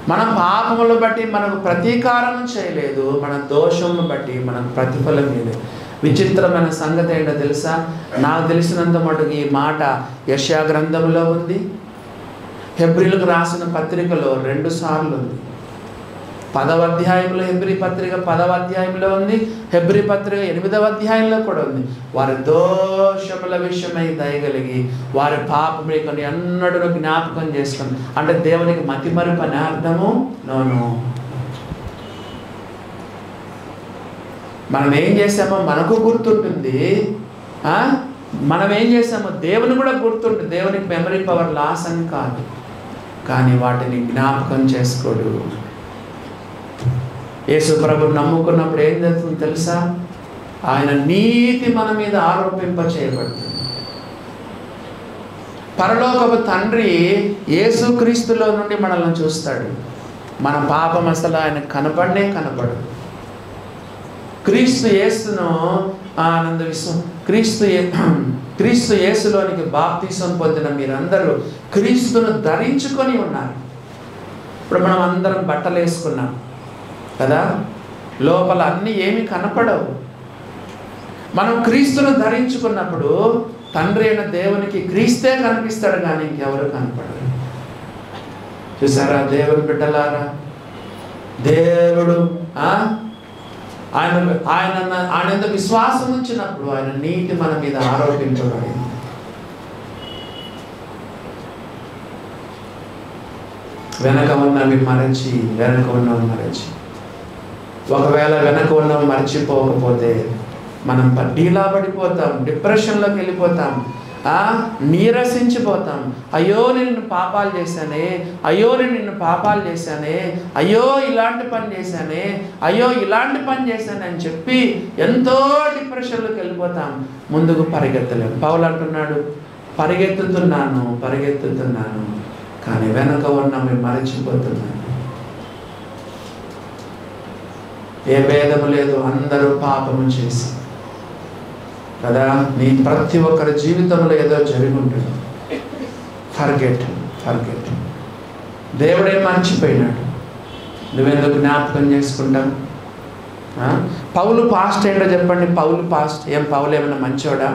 మన పాపములను బట్టి మనకు ప్రతీకారం చేయలేదు, మన దోషమును బట్టి మనకు ప్రతిఫలం లేదు. విచిత్రమైన సంగతి ఏంటో తెలుసా? నాకు తెలిసినంత మటుకు ఈ మాట యెషయా గ్రంథంలో ఉంది, హెబ్రీలకు రాసిన పత్రికలో 2 సార్లు ఉంది. 10వ అధ్యాయంలో హెబ్రీ పత్రిక 10వ అధ్యాయంలో ఉంది, హెబ్రీ పత్రిక 8వ అధ్యాయంలో కూడా ఉంది. వారి దోషముల విషయమై దయగలిగి వారి పాపములను ఎన్నడూ జ్ఞాపకం చేసుకుని. అంటే దేవునికి మతిమరుపు అనే అర్థము నోను. మనం ఏం చేసామో మనకు గుర్తుంటుంది, మనం ఏం చేసామో దేవుని కూడా గుర్తుంటుంది. దేవునికి మెమరీ పవర్ లాస్ అని కాదు, కానీ వాటిని జ్ఞాపకం చేసుకోడు. యేసు ప్రభువు నమ్ముకున్నప్పుడు ఏం జరుగుతుందో తెలుసా? ఆయన నీతి మన మీద ఆరోపింప చేయబడుతుంది. పరలోకపు తండ్రి యేసుక్రీస్తులో నుండి మనల్ని చూస్తాడు. మన పాపం అసలు ఆయన కనపడదు. క్రీస్తు యేసును క్రీస్తు యేసులోనికి బాప్తిసం పొందిన మీరందరూ క్రీస్తును ధరించుకొని ఉన్నారు. ఇప్పుడు మనం అందరం బట్టలు వేసుకున్నాం కదా, లోపల అన్నీ ఏమి కనపడవు. మనం క్రీస్తును ధరించుకున్నప్పుడు తండ్రి అయిన దేవునికి క్రీస్తే కనిపిస్తాడు, కానీ ఇంకెవరు కనపడరు. చూసారా దేవుని బిడ్డలారా, దేవుడు ఆయన విశ్వాసం ఉంచినప్పుడు ఆయన నీతి మన మీద ఆరోపించబడింది. వెనక ఉన్నవి మరచి ఒకవేళ వెనక ఉన్నవి మర్చిపోకపోతే మనం డీలా పడిపోతాం, డిప్రెషన్లోకి వెళ్ళిపోతాం, నీరసించిపోతాం. అయ్యో నిన్ను పాపాలు చేశానే, అయ్యో నిన్ను పాపాలు చేశానే, అయ్యో ఇలాంటి పని చేశానే, అయ్యో ఇలాంటి పని చేశానే అని చెప్పి ఎంతో డిప్రెషన్లోకి వెళ్ళిపోతాం. ముందుకు పరిగెత్తలేము. పౌలు అంటున్నాడు, పరిగెత్తుతున్నాను కానీ వెనక ఉన్నవి మరచిపోతున్నాను. ఏ భేదము లేదు, అందరూ పాపము చేసి కదా. నీ ప్రతి ఒక్కరి జీవితంలో ఏదో జరిగి ఉంటుంది. ఫర్గెట్. దేవుడే మర్చిపోయినాడు, నువ్వెందుకు జ్ఞాపకం చేసుకుంటావు? పౌలు పాస్ట్ ఏంటో చెప్పండి. పౌలు ఏమైనా మంచోడా?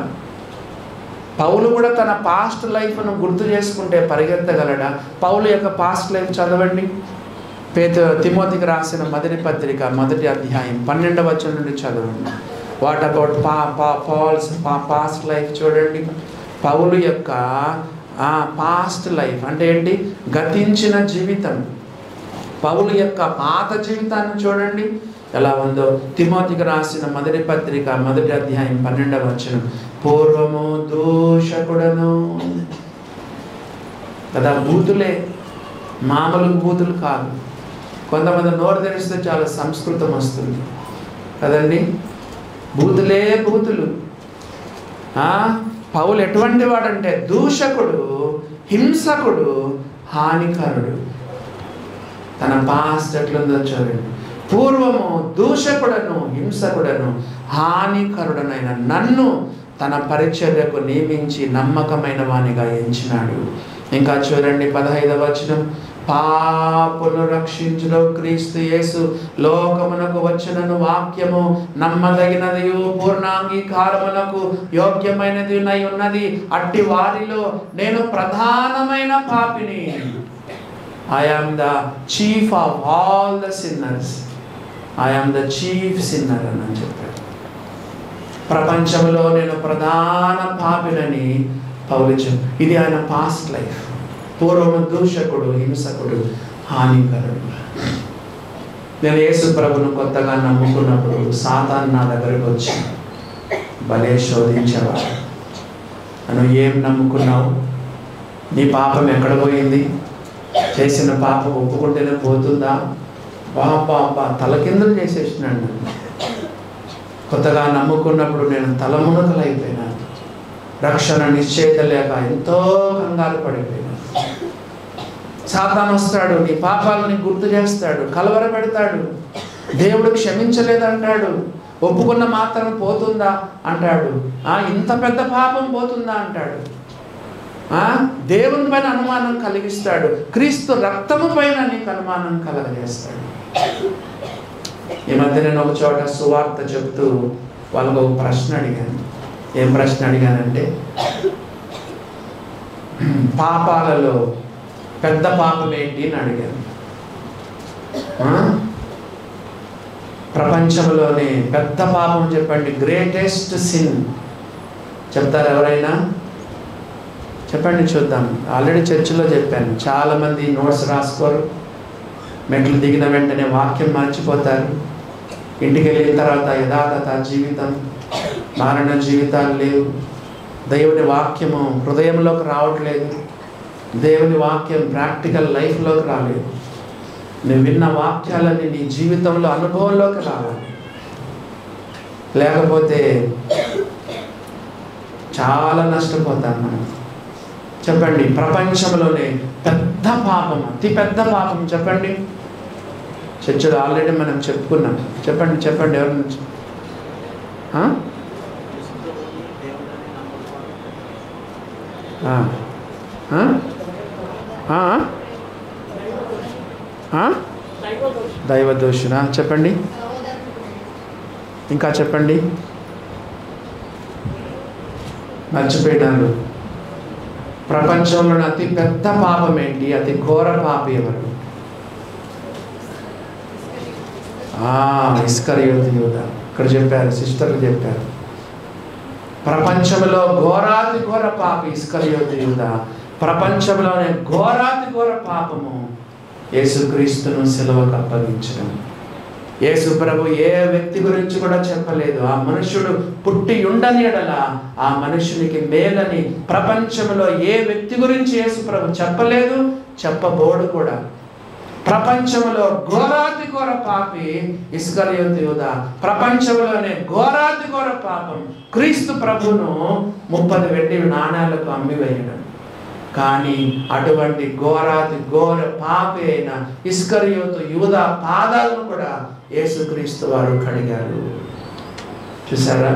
పౌలు కూడా తన పాస్ట్ లైఫ్ను గుర్తు చేసుకుంటే పరిగెత్తగలడా? పౌలు యొక్క పాస్ట్ లైఫ్ చదవండి. తిమోతికి రాసిన మొదటి పత్రిక 1వ అధ్యాయం 12వ వచనం నుండి చదవండి. What about Paul's past life చూడండి. పౌలు యొక్క పాస్ట్ లైఫ్ అంటే ఏంటి? గతించిన జీవితం. పౌలు యొక్క పాత జీవితాన్ని చూడండి. ఎలా ఉందో తిమోతికి రాసిన మొదటి పత్రిక 1వ అధ్యాయం 12వ వచనం, పూర్వము దూషకుడను కదా, బూతులే, మామూలు బూతులు కాదు. కొంతమంది నోరు తెరిస్తే చాలా సంస్కృతం వస్తుంది కదండి, బూతులే బూతులు. పౌలు ఎటువంటి వాడంటే దూషకుడు, హింసకుడు, హానికరుడు. తన పాస్ట్ ఎట్లుందో చూడండి, పూర్వము దూషకుడను, హింసకుడను, హానికరుడనైన నన్ను తన పరిచర్యకు నియమించి నమ్మకమైన వానిగా ఎంచినాడు. ఇంకా చూడండి 15వ వచనం, పాపులను రక్షించులో క్రీస్తు యేసు లోకమునకు వచ్చినను వాక్యము నమ్మదగినదియు పూర్ణాంగీకారమునకు యోగ్యమైనది ఉన్నది. అట్టి వారిలో నేను ప్రధానమైన పాపిని. I am the chief of all the sinners. I am the chief sinner అని చెప్పాడు. ప్రపంచంలో నేను ప్రధాన పాపినని పౌలు చెప్పాడు. ఇది ఆయన పాస్ట్ లైఫ్. పూర్వము దూషకుడు, హింసకుడు, హానికరుడు. నేను యేసు ప్రభును కొత్తగా నమ్ముకున్నప్పుడు సాతాను నా దగ్గరకు వచ్చి భలే శోధించేవాడు. నువ్వు ఏం నమ్ముకున్నావు? నీ పాపం ఎక్కడ పోయింది? చేసిన పాపం ఒప్పుకుంటేనే పోతుందా? బాబా తలకిందులు చేసేసినాడు. కొత్తగా నమ్ముకున్నప్పుడు నేను తలమునకలైపోయినాను. రక్షణ నిశ్చయిత లేక ఎంతో కంగారు పడిపోయినాను. సాతాను వస్తాడు, నీ పాపాలని గుర్తు చేస్తాడు, కలవర పెడతాడు. దేవుడు క్షమించలేదంటాడు. ఒప్పుకున్న మాత్రం పోతుందా అంటాడు. ఇంత పెద్ద పాపం పోతుందా అంటాడు. దేవుని పైన అనుమానం కలిగిస్తాడు. క్రీస్తు రక్తము పైన నీకు అనుమానం కలగజేస్తాడు. ఈ మధ్య నేను ఒక చోట సువార్త చెప్తూ వాళ్ళకు ఒక ప్రశ్న అడిగాను. ఏం ప్రశ్న అడిగానంటే, పాపాలలో పెద్ద పాపం ఏంటి అని అడిగాను. ప్రపంచంలోనే పెద్ద పాపం చెప్పండి, గ్రేటెస్ట్ సిన్ చెప్తారు ఎవరైనా? చెప్పండి చూద్దాం. ఆల్రెడీ చర్చిలో చెప్పాను. చాలామంది నోట్స్ రాసుకోరు. మెట్లు దిగిన వెంటనే వాక్యం మర్చిపోతారు. ఇంటికి వెళ్ళిన తర్వాత యథాతథ జీవితం, మారణ జీవితాలు లేవు. దేవుని వాక్యము హృదయంలోకి రావట్లేదు. దేవుని వాక్యం ప్రాక్టికల్ లైఫ్లోకి రాలేదు. నువ్వు విన్న వాక్యాలని నీ జీవితంలో అనుభవంలోకి రావాలి. లేకపోతే చాలా నష్టపోతాను మనం. చెప్పండి, ప్రపంచంలోనే పెద్ద పాపం, అతి పెద్ద పాపం చెప్పండి. చర్చలో ఆల్రెడీ మనం చెప్పుకున్నాం. చెప్పండి చెప్పండి, ఎవరి నుంచి? దైవదోషున చెప్పండి. ఇంకా చెప్పండి. మర్చిపోయినారు. ప్రపంచంలో అతి పెద్ద పాపం ఏంటి? అతి ఘోర పాపి ఎవరు? ఇస్కరియోతు యూద. ఇక్కడ చెప్పారు, సిస్టర్లు చెప్పారు. ప్రపంచంలో ఘోరాతి ఘోర పాపి ఇస్కరియోతు యూద. ప్రపంచంలోనే ఘోరాతి ఘోర పాపము యేసుక్రీస్తును సిలువకు అప్పగించడం. యేసు ప్రభు ఏ వ్యక్తి గురించి కూడా చెప్పలేదు. ఆ మనుషుడు పుట్టి ఉండని ఎడల ఆ మనుషునికి మేలని ప్రపంచంలో ఏ వ్యక్తి గురించి యేసు ప్రభు చెప్పలేదు, చెప్పబోడు కూడా. ప్రపంచంలో ఘోరాతి ఘోర పాపి ఇస్కరియోతు యూద. ప్రపంచంలోనే ఘోరాతి ఘోర పాపం క్రీస్తు ప్రభును 30 వెండి నాణాలకు అమ్మివేయడం. కానీ అటువంటి ఘోరాతి ఘోర పాపి అయిన ఇస్కరియోతు యూద పాదాలను కూడా యేసుక్రీస్తు వారు కడిగారు. చూసారా?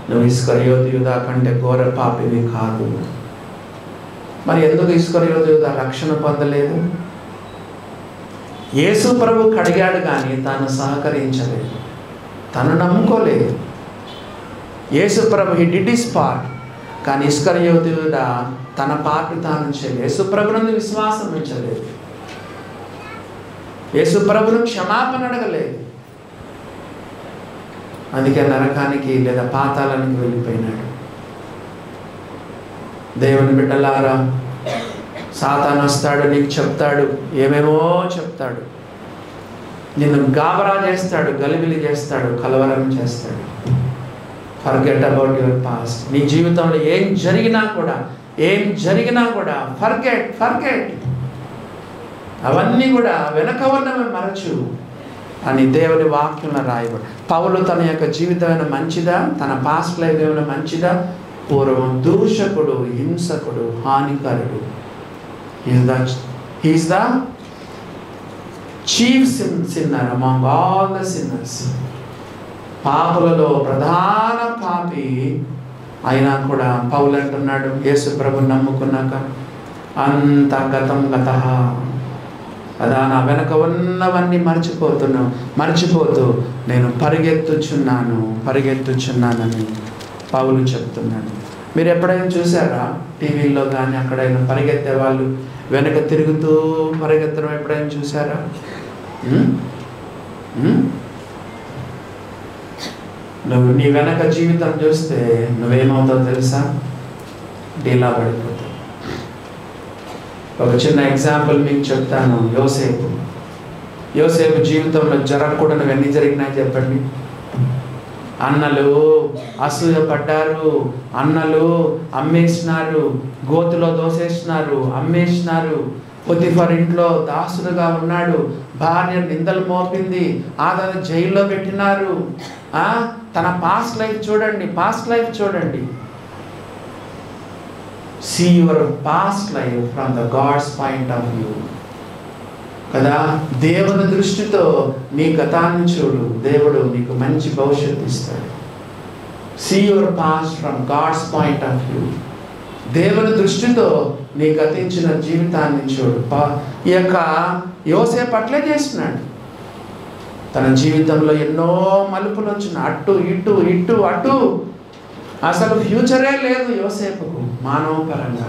నువ్వు ఇస్కరియోతు యూద కంటే ఘోర పాపివి కాదు. మరి ఎందుకు ఇస్కరియోతు యూద రక్షణ పొందలేదు? యేసు ప్రభు కడిగాడు కానీ తాను సహకరించలేదు, తను నమ్ముకోలేదు. యేసు ప్రభు హి డిడ్ హిస్ పార్ట్, కానీ ఇస్కరియోతు యూద తన పార్ట్ తాను చేయలేదు. యేసు ప్రభునందు విశ్వాసం ఉంచలేదు. యేసు ప్రభును క్షమాపణ అడగలేదు. అందుకే నరకానికి లేదా పాతాళానికి వెళ్ళిపోయినాడు. దేవుని బిడ్డలారా, సాతాను వస్తాడు, నీకు చెప్తాడు, ఏమేమో చెప్తాడు. నిన్ను గాబరా చేస్తాడు, గలిబిలి చేస్తాడు, కలవరం చేస్తాడు. Forget about your past. నీ జీవితంలో ఏం జరిగినా కూడా ఫర్గెట్ అవన్నీ కూడా వెనక ఉన్నవి మరచు అని దేవుని వాక్యంలో రాయబడి. పౌలు తన యొక్క జీవితం ఏమైనా మంచిదా, తన పాస్ట్ లైఫ్ ఏమైనా మంచిదా? పూర్వం దూషకుడు, హింసకుడు, హానికరుడు. He is the chief sinner among all the sinners. పాపులలో ప్రధాన పాపి అయినా కూడా పౌలు అంటున్నాడు, యేసు ప్రభుని నమ్ముకున్నాక అంత గత అదా నా వెనక ఉన్నవన్నీ మర్చిపోతూ నేను పరిగెత్తుచున్నానని పౌలు చెప్తున్నాడు. మీరు ఎప్పుడైనా చూసారా టీవీల్లో కానీ అక్కడైనా పరిగెత్తే వాళ్ళు వెనక తిరుగుతూ పరిగెత్తడం ఎప్పుడైనా చూసారా? నువ్వు నీ వెనక జీవితం చూస్తే నువ్వేమవుతావు తెలుసా? డీలా పడిపోతావు. ఒక చిన్న ఎగ్జాంపుల్ మీకు చెప్తాను. యోసేపు జీవితంలో జరగకూడదు ఎన్ని జరిగినాయి చెప్పండి. అన్నలు అసూయ పడ్డారు, అన్నలు అమ్మేసినారు, గోతులో దోసేసినారు, అమ్మేసినారు. పొతిఫర్ ఇంట్లో దాసుడుగా ఉన్నాడు, భార్య నిందలు మోపింది, ఆదాని జైల్లో పెట్టినారు. తన పాస్ట్ లైఫ్ చూడండి. See your past life from the God's point of view. కదా, దేవుని దృష్టితో నీ గతాన్ని చూడు, దేవుడు నీకు మంచి భవిష్యత్తు ఇస్తాడు. See your past from God's point of view. దేవుని దృష్టితో నీ గతించిన జీవితాన్ని చూడు. ఈ యొక్క యోసేపు అట్లే చేస్తున్నాడు. తన జీవితంలో ఎన్నో మలుపులు వచ్చిన అటు అసలు ఫ్యూచరే లేదు యోసేపుకు మానవ పరంగా.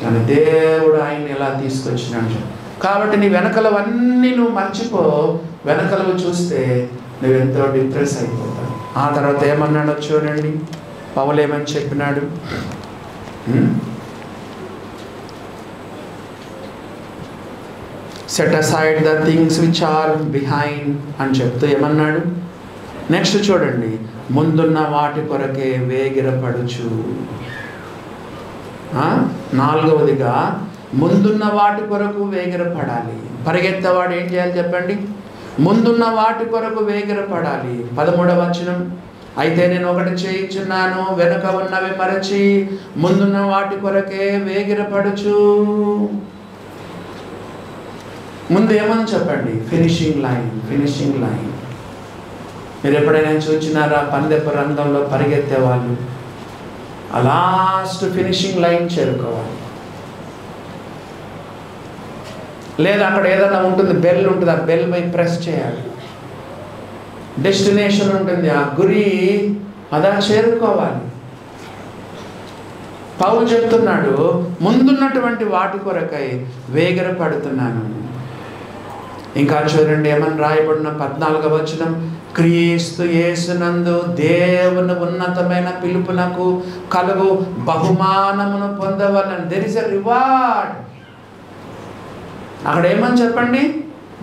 కానీ దేవుడు ఆయన ఎలా తీసుకొచ్చినాడు. కాబట్టి నీ వెనకలవన్నీ నువ్వు మర్చిపో. వెనకలు చూస్తే నువ్వెంతో డిప్రెస్ అయిపోతావు. ఆ తర్వాత ఏమన్నాడో చూడండి. పౌలు ఏమని చెప్పినాడు? Set aside the things which are behind అని చెప్తూ ఏమన్నాడు? నెక్స్ట్ చూడండి, ముందున్న వాటి కొరకే వేగిరపడుచు. నాలుగవదిగా ముందున్న వాటి కొరకు వేగిరపడాలి. పరిగెత్తేవాడు ఏం చేయాలి చెప్పండి? ముందున్న వాటి కొరకు వేగిరపడాలి. 13వ వచనం, అయితే నేను ఒకటి చేయించున్నాను, వెనుక ఉన్నవి మరచి ముందున్న వాటి కొరకే వేగిరపడుచు. ముందు ఏమని చెప్పండి? Finishing line. మీరు ఎప్పుడైనా చూచినారా? పందెపు రంగంలో పరిగెత్తే వాళ్ళు ఆ లాస్ట్ ఫినిషింగ్ లైన్ చేరుకోవాలి. లేదా అక్కడ ఏదైనా ఉంటుంది, బెల్ ఉంటుంది, ఆ బెల్ పై ప్రెస్ చేయాలి. డెస్టినేషన్ ఉంటుంది, ఆ గురి అదా చేరుకోవాలి. పౌలు చెప్తున్నాడు, ముందున్నటువంటి వాటి కొరకై వేగిరపడుతున్నాను. ఇంకా చూడండి ఏమని రాయబడిన 14వ వచనం, క్రీస్తు యేసునందు దేవుని ఉన్నతమైన పిలుపునకు కలుగు బహుమానమును పొందవలని. There is a reward. అక్కడ ఏమని చెప్పండి?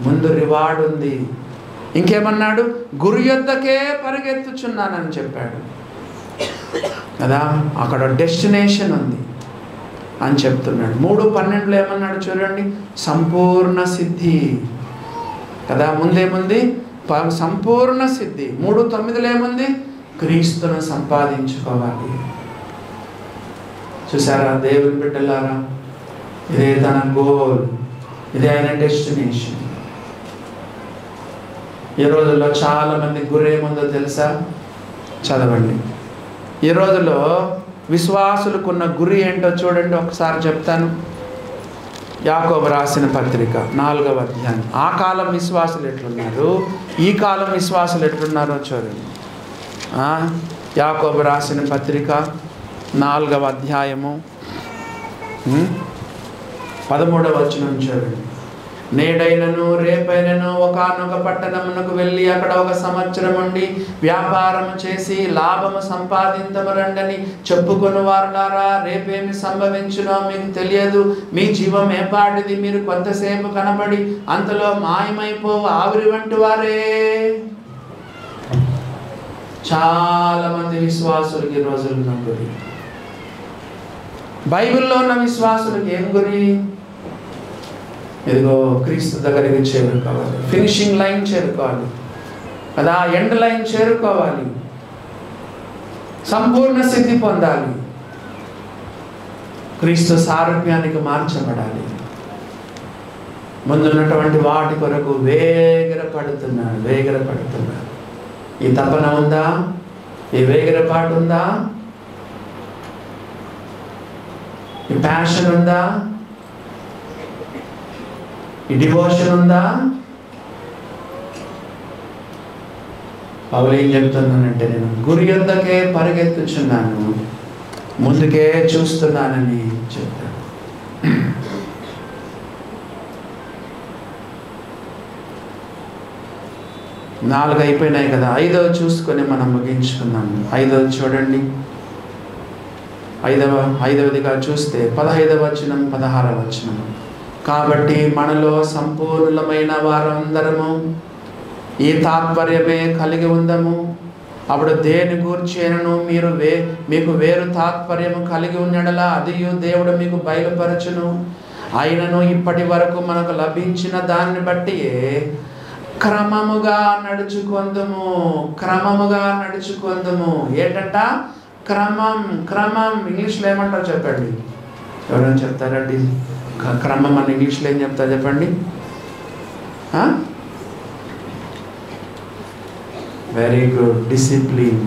ముందు రివార్డ్ ఉంది. ఇంకేమన్నాడు? గురి యొద్దకే పరిగెత్తుచున్నానని చెప్పాడు కదా. అక్కడ డెస్టినేషన్ ఉంది అని చెప్తున్నాడు. 3:12 ఏమన్నాడు చూడండి? సంపూర్ణ సిద్ధి కదా. ముందేముంది? సంపూర్ణ సిద్ధి. 3:9 ఏముంది? క్రీస్తును సంపాదించుకోవాలి. చూసారా దేవుని బిడ్డలారా, ఇదే తన గోల్, ఇదే ఆయన డెస్టినేషన్. ఈ రోజుల్లో చాలామంది గురి ఏముందో తెలుసా? చదవండి. ఈ రోజుల్లో విశ్వాసులకున్న గురి ఏంటో చూడండి, ఒకసారి చెప్తాను. యాకోబు రాసిన పత్రిక 4వ అధ్యాయం. ఆ కాలం విశ్వాసులు ఎట్లున్నారు, ఈ కాలం విశ్వాసులు ఎట్లున్నారో చూడండి. యాకోబు రాసిన పత్రిక 4వ అధ్యాయము 13వ వచనం చూడండి. నేడైనను రేపైనను ఒకానొక పట్టణమునకు వెళ్ళి అక్కడ 1 సంవత్సరం ఉండి వ్యాపారము చేసి లాభము సంపాదించమరండని చెప్పుకొని వారులారా, రేపేమి సంభవించునో మీకు తెలియదు. మీ జీవం ఏపాటిది, మీరు కొంతసేపు కనబడి అంతలో మాయమైపోవు ఆవిరి వంటి వారే. చాలా మంది విశ్వాసులకి ఈ రోజుల్లో గురి, బైబిల్లో ఉన్న విశ్వాసులకి ఏం గురి? ఇదిగో క్రీస్తు దగ్గరికి చేరుకోవాలి, ఫినిషింగ్ లైన్ చేరుకోవాలి కదా, ఎండ్ లైన్ చేరుకోవాలి, సంపూర్ణ సిద్ధి పొందాలి, క్రీస్తు సారూప్యానికి మార్చబడాలి. ముందున్నటువంటి వాటి కొరకు వేగిరపడుతున్నాడు. ఈ తపన ఉందా? ఈ వేగిరపాటు ఉందా? ఈ ప్యాషన్ ఉందా? ఈ డివోషన్ ఉందా? పౌలు ఏం చెప్తున్నానంటే, నేను గురి యొద్దకే పరిగెత్తుచున్నాను, ముందుకే చూస్తున్నానని చెప్తాను. 4 అయిపోయినాయి కదా, 5వ చూసుకొని మనం ముగించుకున్నాము. 5వ చూడండి. 5వదిగా చూస్తే 15వ వచనం 16వ వచనం. కాబట్టి మనలో సంపూర్ణమైన వారందరము ఈ తాత్పర్యమే కలిగి ఉందము. అప్పుడు దేని గూర్చేనను మీకు వేరు తాత్పర్యము కలిగి ఉన్నడలా అదియు దేవుడు మీకు బయలుపరచును. అయినను ఇప్పటి వరకు మనకు లభించిన దాన్ని బట్టి క్రమముగా నడుచుకొందుము. ఏంటంట? క్రమం. ఇంగ్లీష్లో ఏమంటారు చెప్పండి? ఎవరైనా చెప్తారండి? క్రమం అని ఇంగ్లీష్లో ఏం చెప్తారు చెప్పండి? Very good, discipline.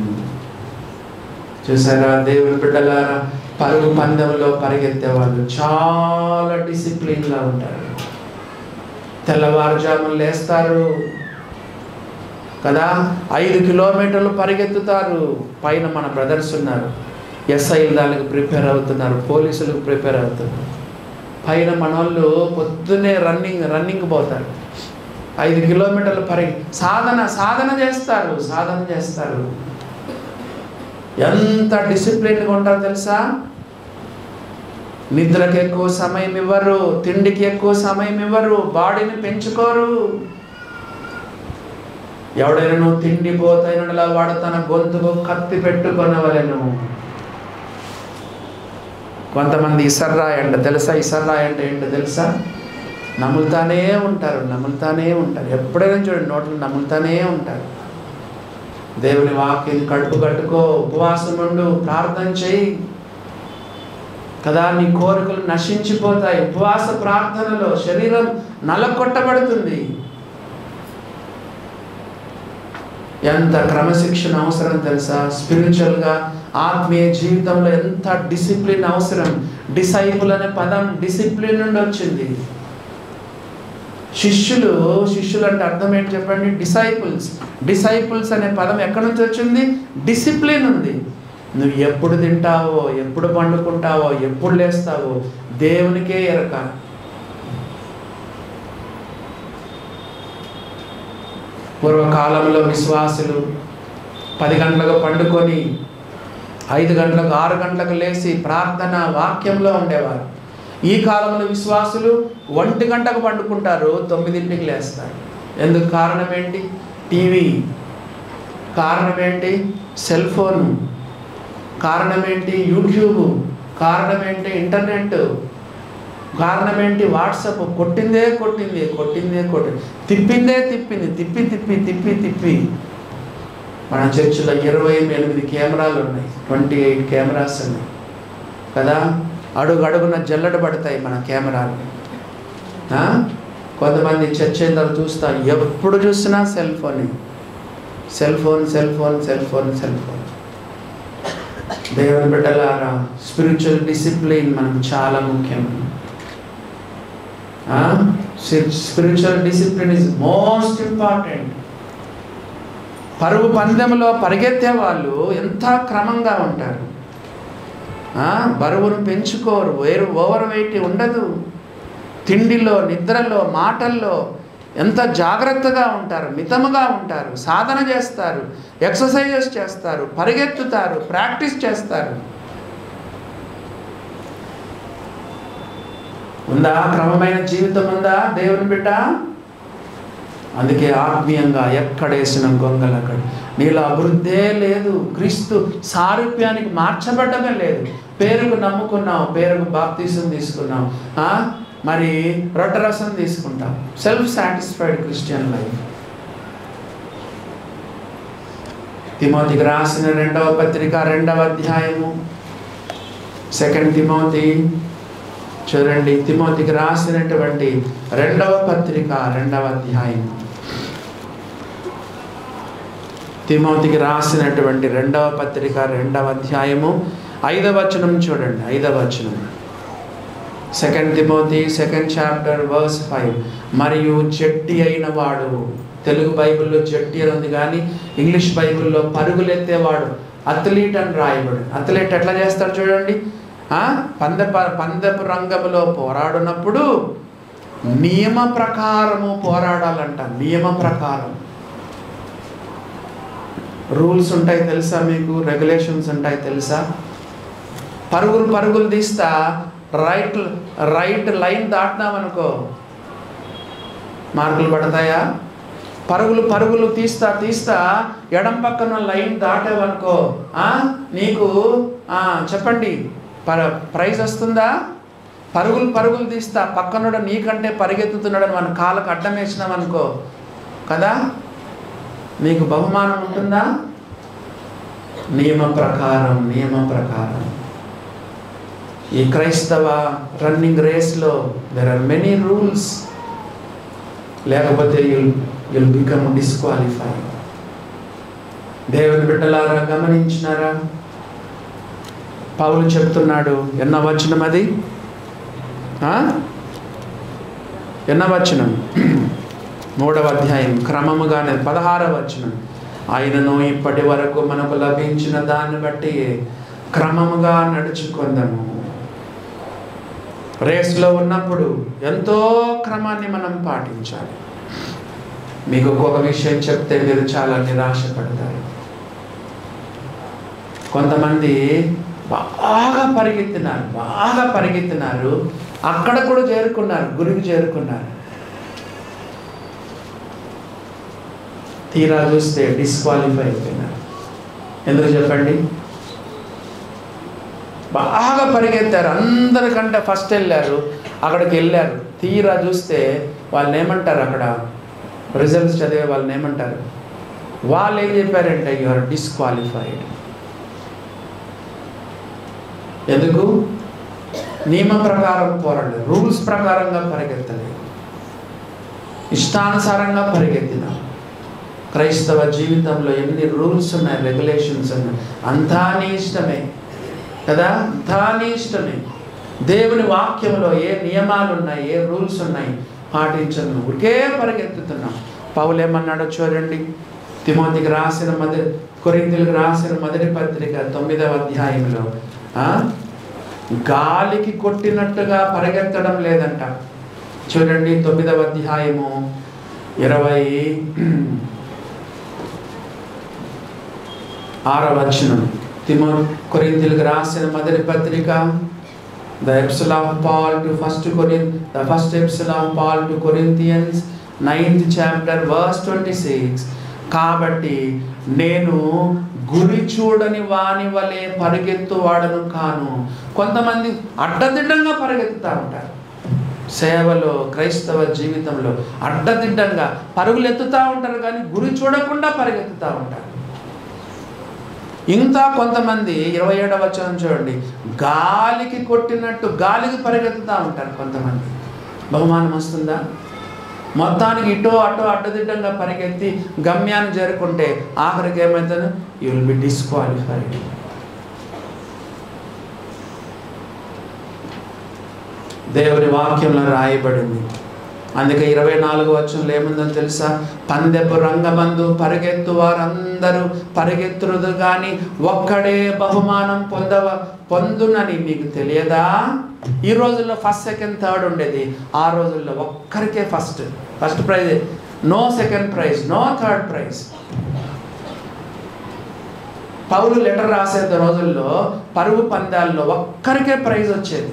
చూసారా దేవుని బిడ్డలారా, పరుగు పందెంలో పరిగెత్తే వాళ్ళు చాలా డిసిప్లిన్గా ఉంటారు. తెల్లవారుజామున లేస్తారు కదా, 5 కిలోమీటర్లు పరిగెత్తుతారు. పైన మన బ్రదర్స్ ఉన్నారు, ఎస్ఐలు దానికి ప్రిపేర్ అవుతున్నారు, పోలీసులకు ప్రిపేర్ అవుతున్నారు. పైన మన వాళ్ళు పొద్దున్నే రన్నింగ్ పోతారు. 5 కిలోమీటర్లు సాధన చేస్తారు. ఎంత డిసిప్లిన్గా ఉంటారో తెలుసా? నిద్రకి ఎక్కువ సమయం ఇవ్వరు, తిండికి ఎక్కువ సమయం ఇవ్వరు, బాడీని పెంచుకోరు. ఎవడైనా నువ్వు తిండిపోతాయినలా వాడు తన గొంతుకు కత్తి పెట్టుకొనవలెను. కొంతమంది ఇసర్రాయి అంట, తెలుసా? ఇసర్రాయి అంటే ఏంటో తెలుసా? నములుతానే ఉంటారు. ఎప్పుడైనా చూడండి, నోట్లు నములుతానే ఉంటారు. దేవుని వాక్యం కడుపు కట్టుకో, ఉపవాసం ఉండు, ప్రార్థన చేయి కదా, నీ కోరికలు నశించిపోతాయి. ఉపవాస ప్రార్థనలో శరీరం నలకొట్టబడుతుంది. ఎంత క్రమశిక్షణ అవసరం తెలుసా? స్పిరిచువల్గా, ఆత్మీయ జీవితంలో ఎంత డిసిప్లిన్ అవసరం. డిసైపుల్ అనే పదం డిసిప్లిన్ నుండి వచ్చింది. శిష్యులు అంటే అర్థం ఏంటి చెప్పండి? డిసైపుల్స్ అనే పదం ఎక్కడి నుంచి వచ్చింది? డిసిప్లిన్ ఉంది. నువ్వు ఎప్పుడు తింటావో, ఎప్పుడు పండుకుంటావో, ఎప్పుడు లేస్తావో దేవునికే ఎరక. పూర్వకాలంలో విశ్వాసులు 10 గంటలకు పండుకొని 5 గంటలకు 6 గంటలకు లేచి ప్రార్థన వాక్యంలో ఉండేవారు. ఈ కాలంలో విశ్వాసులు 1 గంటకు పండుకుంటారు, 9ంటికి లేస్తారు. ఎందుకు? కారణం ఏంటి? టీవీ. కారణం ఏంటి? Cell phone. కారణం ఏంటి? యూట్యూబ్. కారణం ఏంటి? ఇంటర్నెట్. కారణం ఏంటి? వాట్సాప్. కొట్టిందే తిప్పింది. తిప్పి మన చర్చిలో 28 కెమెరాలు ఉన్నాయి, 28 కెమెరాస్ ఉన్నాయి కదా. అడుగడుగున జల్లడ పడతాయి మన కెమెరాలు. కొంతమంది చర్చ్ ఏందో చూస్తా, ఎప్పుడు చూసినా సెల్ ఫోన్. దేవుని బిడ్డలారా, స్పిరిచువల్ డిసిప్లిన్ మనకు చాలా ముఖ్యం. Spiritual discipline is most important. పరుగు పందెంలో పరిగెత్తే వాళ్ళు ఎంత క్రమంగా ఉంటారు. బరువును పెంచుకోరు, ఓవర్ వెయిట్ ఉండదు. తిండిలో, నిద్రలో, మాటల్లో ఎంత జాగ్రత్తగా ఉంటారు, మితముగా ఉంటారు, సాధన చేస్తారు, ఎక్సర్సైజెస్ చేస్తారు, పరిగెత్తుతారు, ప్రాక్టీస్ చేస్తారు. ఉందా? క్రమమైన జీవితం ఉందా దేవుని బిడ్డ? అందుకే ఆత్మీయంగా ఎక్కడేసిన గొంగలు అక్కడ. నీలో అభివృద్ధే లేదు. క్రీస్తు సారూప్యానికి మార్చబడ్డమే లేదు. పేరుకు నమ్ముకున్నావు, పేరుకు బాప్తీసం తీసుకున్నావు, మరి రొట్టె రసం తీసుకుంటాం. Self satisfied Christian life. తిమోతికి రాసిన 2వ పత్రిక 2వ అధ్యాయము, 2 తిమోతి చూడండి. తిమోతికి రాసినటువంటి 2వ పత్రిక 2వ అధ్యాయం, తిమోతికి రాసినటువంటి 2వ పత్రిక 2వ అధ్యాయము 5వ వచనం చూడండి. 5వ వచనం, 2 తిమోతి 2nd chapter verse 5. మరియు జట్టి అయిన వాడు, తెలుగు బైబిల్లో జట్టి అని ఉంది కానీ ఇంగ్లీష్ బైబిల్లో పరుగులెత్తేవాడు, అథ్లీట్ అని రాయబడి. అథ్లీట్ ఎట్లా చేస్తాడు చూడండి. పందెపు రంగంలో పోరాడినప్పుడు నియమ ప్రకారము పోరాడాలంట. నియమ ప్రకారం రూల్స్ ఉంటాయి తెలుసా మీకు? రెగ్యులేషన్స్ ఉంటాయి తెలుసా? పరుగులు తీస్తా రైట్ లైన్ దాటినామనుకో మార్కులు పడతాయా? పరుగులు తీస్తా ఎడం పక్కన లైన్ దాటావనుకో నీకు చెప్పండి ప్రైజ్ వస్తుందా? పరుగులు తీస్తా పక్కనుడు నీకంటే పరిగెత్తుతున్నాడని మన కాళ్ళకు అడ్డం వేసినామనుకో కదా, నీకు బహుమానం ఉంటుందా? నియమ ప్రకారం. ఈ క్రైస్తవ రన్నింగ్ రేస్లో దెర్ ఆర్ మెనీ రూల్స్. లేకపోతే యుల్ బికమ్ డిస్క్వాలిఫైడ్. దేవుని బిడ్డలారా గమనించినారా? పౌలు చెప్తున్నాడు. ఎన్న వచనం అది? ఎన్న వచనం? 3వ అధ్యాయం క్రమముగానే 16వ వచనం. ఆయనను ఇప్పటి వరకు మనకు లభించిన దాన్ని బట్టి క్రమముగా నడుచుకుందాము. రేస్లో ఉన్నప్పుడు ఎంతో క్రమాన్ని మనం పాటించాలి. మీకు ఒక విషయం చెప్తే మీరు చాలా నిరాశపడతారు. కొంతమంది బాగా పరిగెత్తినారు, అక్కడ కూడా చేరుకున్నారు, గురికి చేరుకున్నారు. తీరా చూస్తే డిస్క్వాలిఫై అయిపోయినారు. ఎందుకు చెప్పండి? బాగా పరిగెత్తారు, అందరికంటే ఫస్ట్ వెళ్ళారు, అక్కడికి వెళ్ళారు. తీరా చూస్తే వాళ్ళని ఏమంటారు? అక్కడ రిజల్ట్స్ చదివే వాళ్ళని ఏమంటారు? వాళ్ళు ఏం చెప్పారంటే యు ఆర్ డిస్క్వాలిఫైడ్. ఎందుకు? నియమం ప్రకారం పోరాడలేదు, రూల్స్ ప్రకారంగా పరిగెత్తలేదు, ఇష్టానుసారంగా పరిగెత్తిన. క్రైస్తవ జీవితంలో ఎన్ని రూల్స్ ఉన్నాయి, రెగ్యులేషన్స్ ఉన్నాయి, అంతా నీ ఇష్టమే కదా, అంతా నీ ఇష్టమే. దేవుని వాక్యంలో ఏ నియమాలు ఉన్నాయి, ఏ రూల్స్ ఉన్నాయి పాటించను, ఒకే పరిగెత్తుతున్నాం. పౌలు ఏమన్నాడో చూడండి. తిమోతికి రాసిన కొరింథీయులకు రాసిన 1వ పత్రిక 9వ అధ్యాయంలో గాలికి కొట్టినట్టుగా పరిగెత్తడం లేదంట. చూడండి 9వ అధ్యాయము 26వ వచనం. కొరింథీయులకు రాసిన 1వ పత్రిక the epistle of Paul to first epistle of Paul to Corinthians 9th chapter verse 26. కాబట్టి నేను గురి చూడని వాని వలె పరిగెత్తు వాడను కాను. కొంతమంది అడ్డదిడ్డంగా పరిగెత్తుతూ ఉంటారు. సేవలో, క్రైస్తవ జీవితంలో అడ్డదిడ్డంగా పరుగులు ఎత్తుతూ ఉంటారు, కానీ గురి చూడకుండా పరిగెత్తుతూ ఉంటారు. ఇంకా కొంతమంది 27వ వచనం చూడండి, గాలికి కొట్టినట్టు గాలికి పరిగెత్తుతూ ఉంటారు. కొంతమంది బహుమానం వస్తుందా? మొత్తానికి ఇటో అటో అడ్డదిడ్డంగా పరిగెత్తి గమ్యాన్ని చేరుకుంటే ఆఖరికి ఏమవుతుంది? You will be disqualified. దేవుని వాక్యంలో రాయబడింది, అందుకే 24వ వచనంలో ఏముందో తెలుసా? పందెపు రంగమందు పరిగెత్తు వారందరూ పరిగెత్తురు కానీ ఒక్కడే బహుమానం పొందునని మీకు తెలియదా? ఈ రోజుల్లో ఫస్ట్, సెకండ్, థర్డ్ ఉండేది. ఆ రోజుల్లో ఒక్కరికే first prize, no second prize, no third prize. పౌలు లెటర్ రాసే రోజుల్లో పరుగు పందాల్లో ఒక్కరికే ప్రైజ్ వచ్చేది.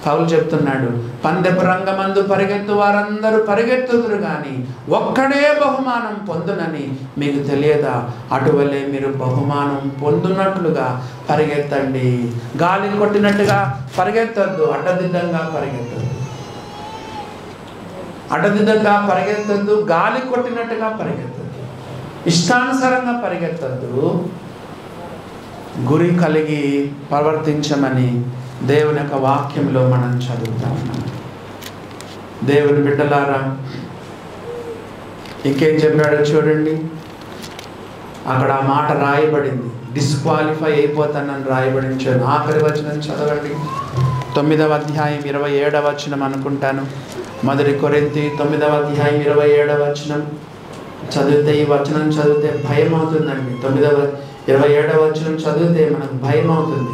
పౌలు చెప్తున్నాడు, పందెపు రంగమందు పరిగెత్తు వారందరూ పరిగెత్తుదురు కానీ ఒక్కడే బహుమానం పొందునని మీకు తెలియదా? అటువలే మీరు బహుమానం పొందునట్లుగా పరిగెత్తండి. గాలి కొట్టినట్టుగా పరిగెత్తొద్దు, అడ్డదిడ్డంగా పరిగెత్తొద్దు, గాలి కొట్టినట్టుగా పరిగెత్తొద్దు, ఇష్టానుసారంగా పరిగెత్తొద్దు. గురి కలిగి ప్రవర్తించమని దేవుని యొక్క వాక్యంలో మనం చదువుతా ఉన్నాం. దేవుని బిడ్డలారా, ఇంకేం చెప్పాడో చూడండి. అక్కడ ఆ మాట రాయబడింది, డిస్క్వాలిఫై అయిపోతానని రాయబడింది. ఆఖరి వచనం చదవండి. 9వ అధ్యాయం 27వ వచనం అనుకుంటాను. 1 కొరింథీ 9వ అధ్యాయం 27వ వచనం చదివితే, ఈ వచనం చదివితే భయం అవుతుందండి. 27వ వచనం చదివితే మనకు భయం అవుతుంది.